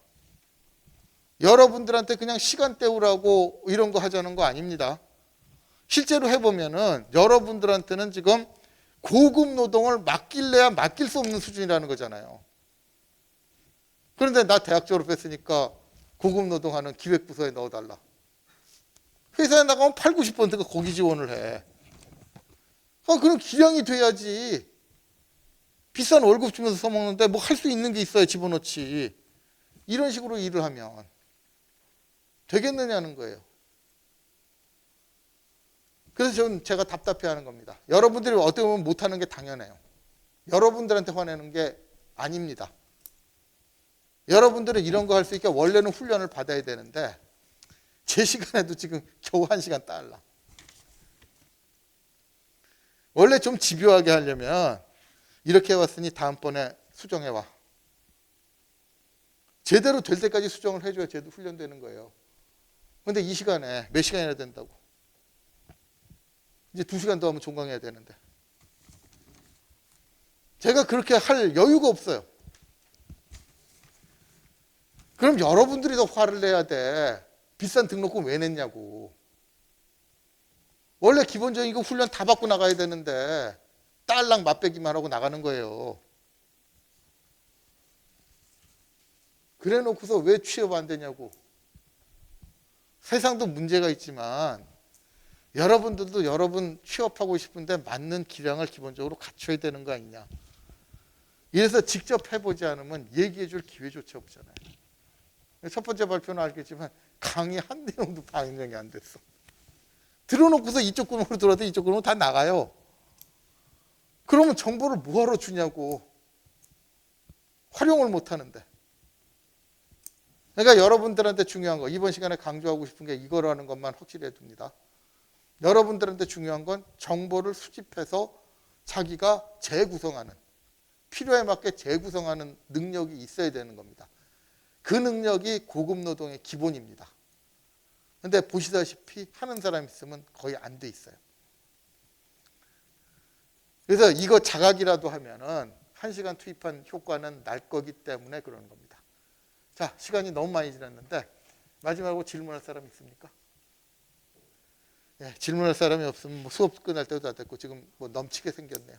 여러분들한테 그냥 시간 때우라고 이런 거 하자는 거 아닙니다. 실제로 해보면은 여러분들한테는 지금 고급 노동을 맡길래야 맡길 수 없는 수준이라는 거잖아요. 그런데 나 대학 졸업했으니까 고급 노동하는 기획부서에 넣어달라. 회사에 나가면 80, 90%가 거기 지원을 해. 그럼 기량이 돼야지. 비싼 월급 주면서 써먹는데 뭐 할 수 있는 게 있어야 집어넣지. 이런 식으로 일을 하면 되겠느냐는 거예요. 그래서 저는 제가 답답해하는 겁니다. 여러분들이 어떻게 보면 못하는 게 당연해요. 여러분들한테 화내는 게 아닙니다. 여러분들은 이런 거 할 수 있게 원래는 훈련을 받아야 되는데 제 시간에도 지금 겨우 1시간 딸라. 원래 좀 집요하게 하려면 이렇게 해왔으니 다음번에 수정해와. 제대로 될 때까지 수정을 해줘야 제대로 훈련되는 거예요. 근데 이 시간에 몇 시간이나 된다고. 이제 2시간 더 하면 종강해야 되는데. 제가 그렇게 할 여유가 없어요. 그럼 여러분들이 더 화를 내야 돼. 비싼 등록금 왜 냈냐고. 원래 기본적인 거 훈련 다 받고 나가야 되는데 딸랑 맛배기만 하고 나가는 거예요. 그래 놓고서 왜 취업 안 되냐고. 세상도 문제가 있지만 여러분들도 여러분 취업하고 싶은데 맞는 기량을 기본적으로 갖춰야 되는 거 아니냐. 이래서 직접 해보지 않으면 얘기해 줄 기회조차 없잖아요. 첫 번째 발표는 알겠지만 강의 한 내용도 반영이 안 됐어. 들어놓고서 이쪽 구멍으로 들어와도 이쪽 구멍으로 다 나가요. 그러면 정보를 뭐하러 주냐고. 활용을 못 하는데. 그러니까 여러분들한테 중요한 거, 이번 시간에 강조하고 싶은 게 이거라는 것만 확실히 해둡니다. 여러분들한테 중요한 건 정보를 수집해서 자기가 재구성하는, 필요에 맞게 재구성하는 능력이 있어야 되는 겁니다. 그 능력이 고급 노동의 기본입니다. 근데 보시다시피 하는 사람 있으면 거의 안 돼 있어요. 그래서 이거 자각이라도 하면은 1시간 투입한 효과는 날 거기 때문에 그러는 겁니다. 자, 시간이 너무 많이 지났는데 마지막으로 질문할 사람 있습니까? 예, 질문할 사람이 없으면 뭐 수업 끝날 때도 다 됐고 지금 뭐 넘치게 생겼네요.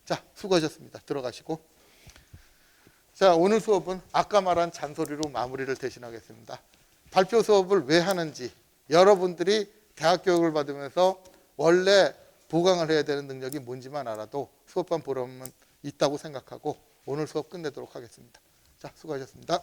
자, 수고하셨습니다. 들어가시고. 자, 오늘 수업은 아까 말한 잔소리로 마무리를 대신하겠습니다. 발표 수업을 왜 하는지, 여러분들이 대학 교육을 받으면서 원래 보강을 해야 되는 능력이 뭔지만 알아도 수업만 보려면 있다고 생각하고 오늘 수업 끝내도록 하겠습니다. 자, 수고하셨습니다.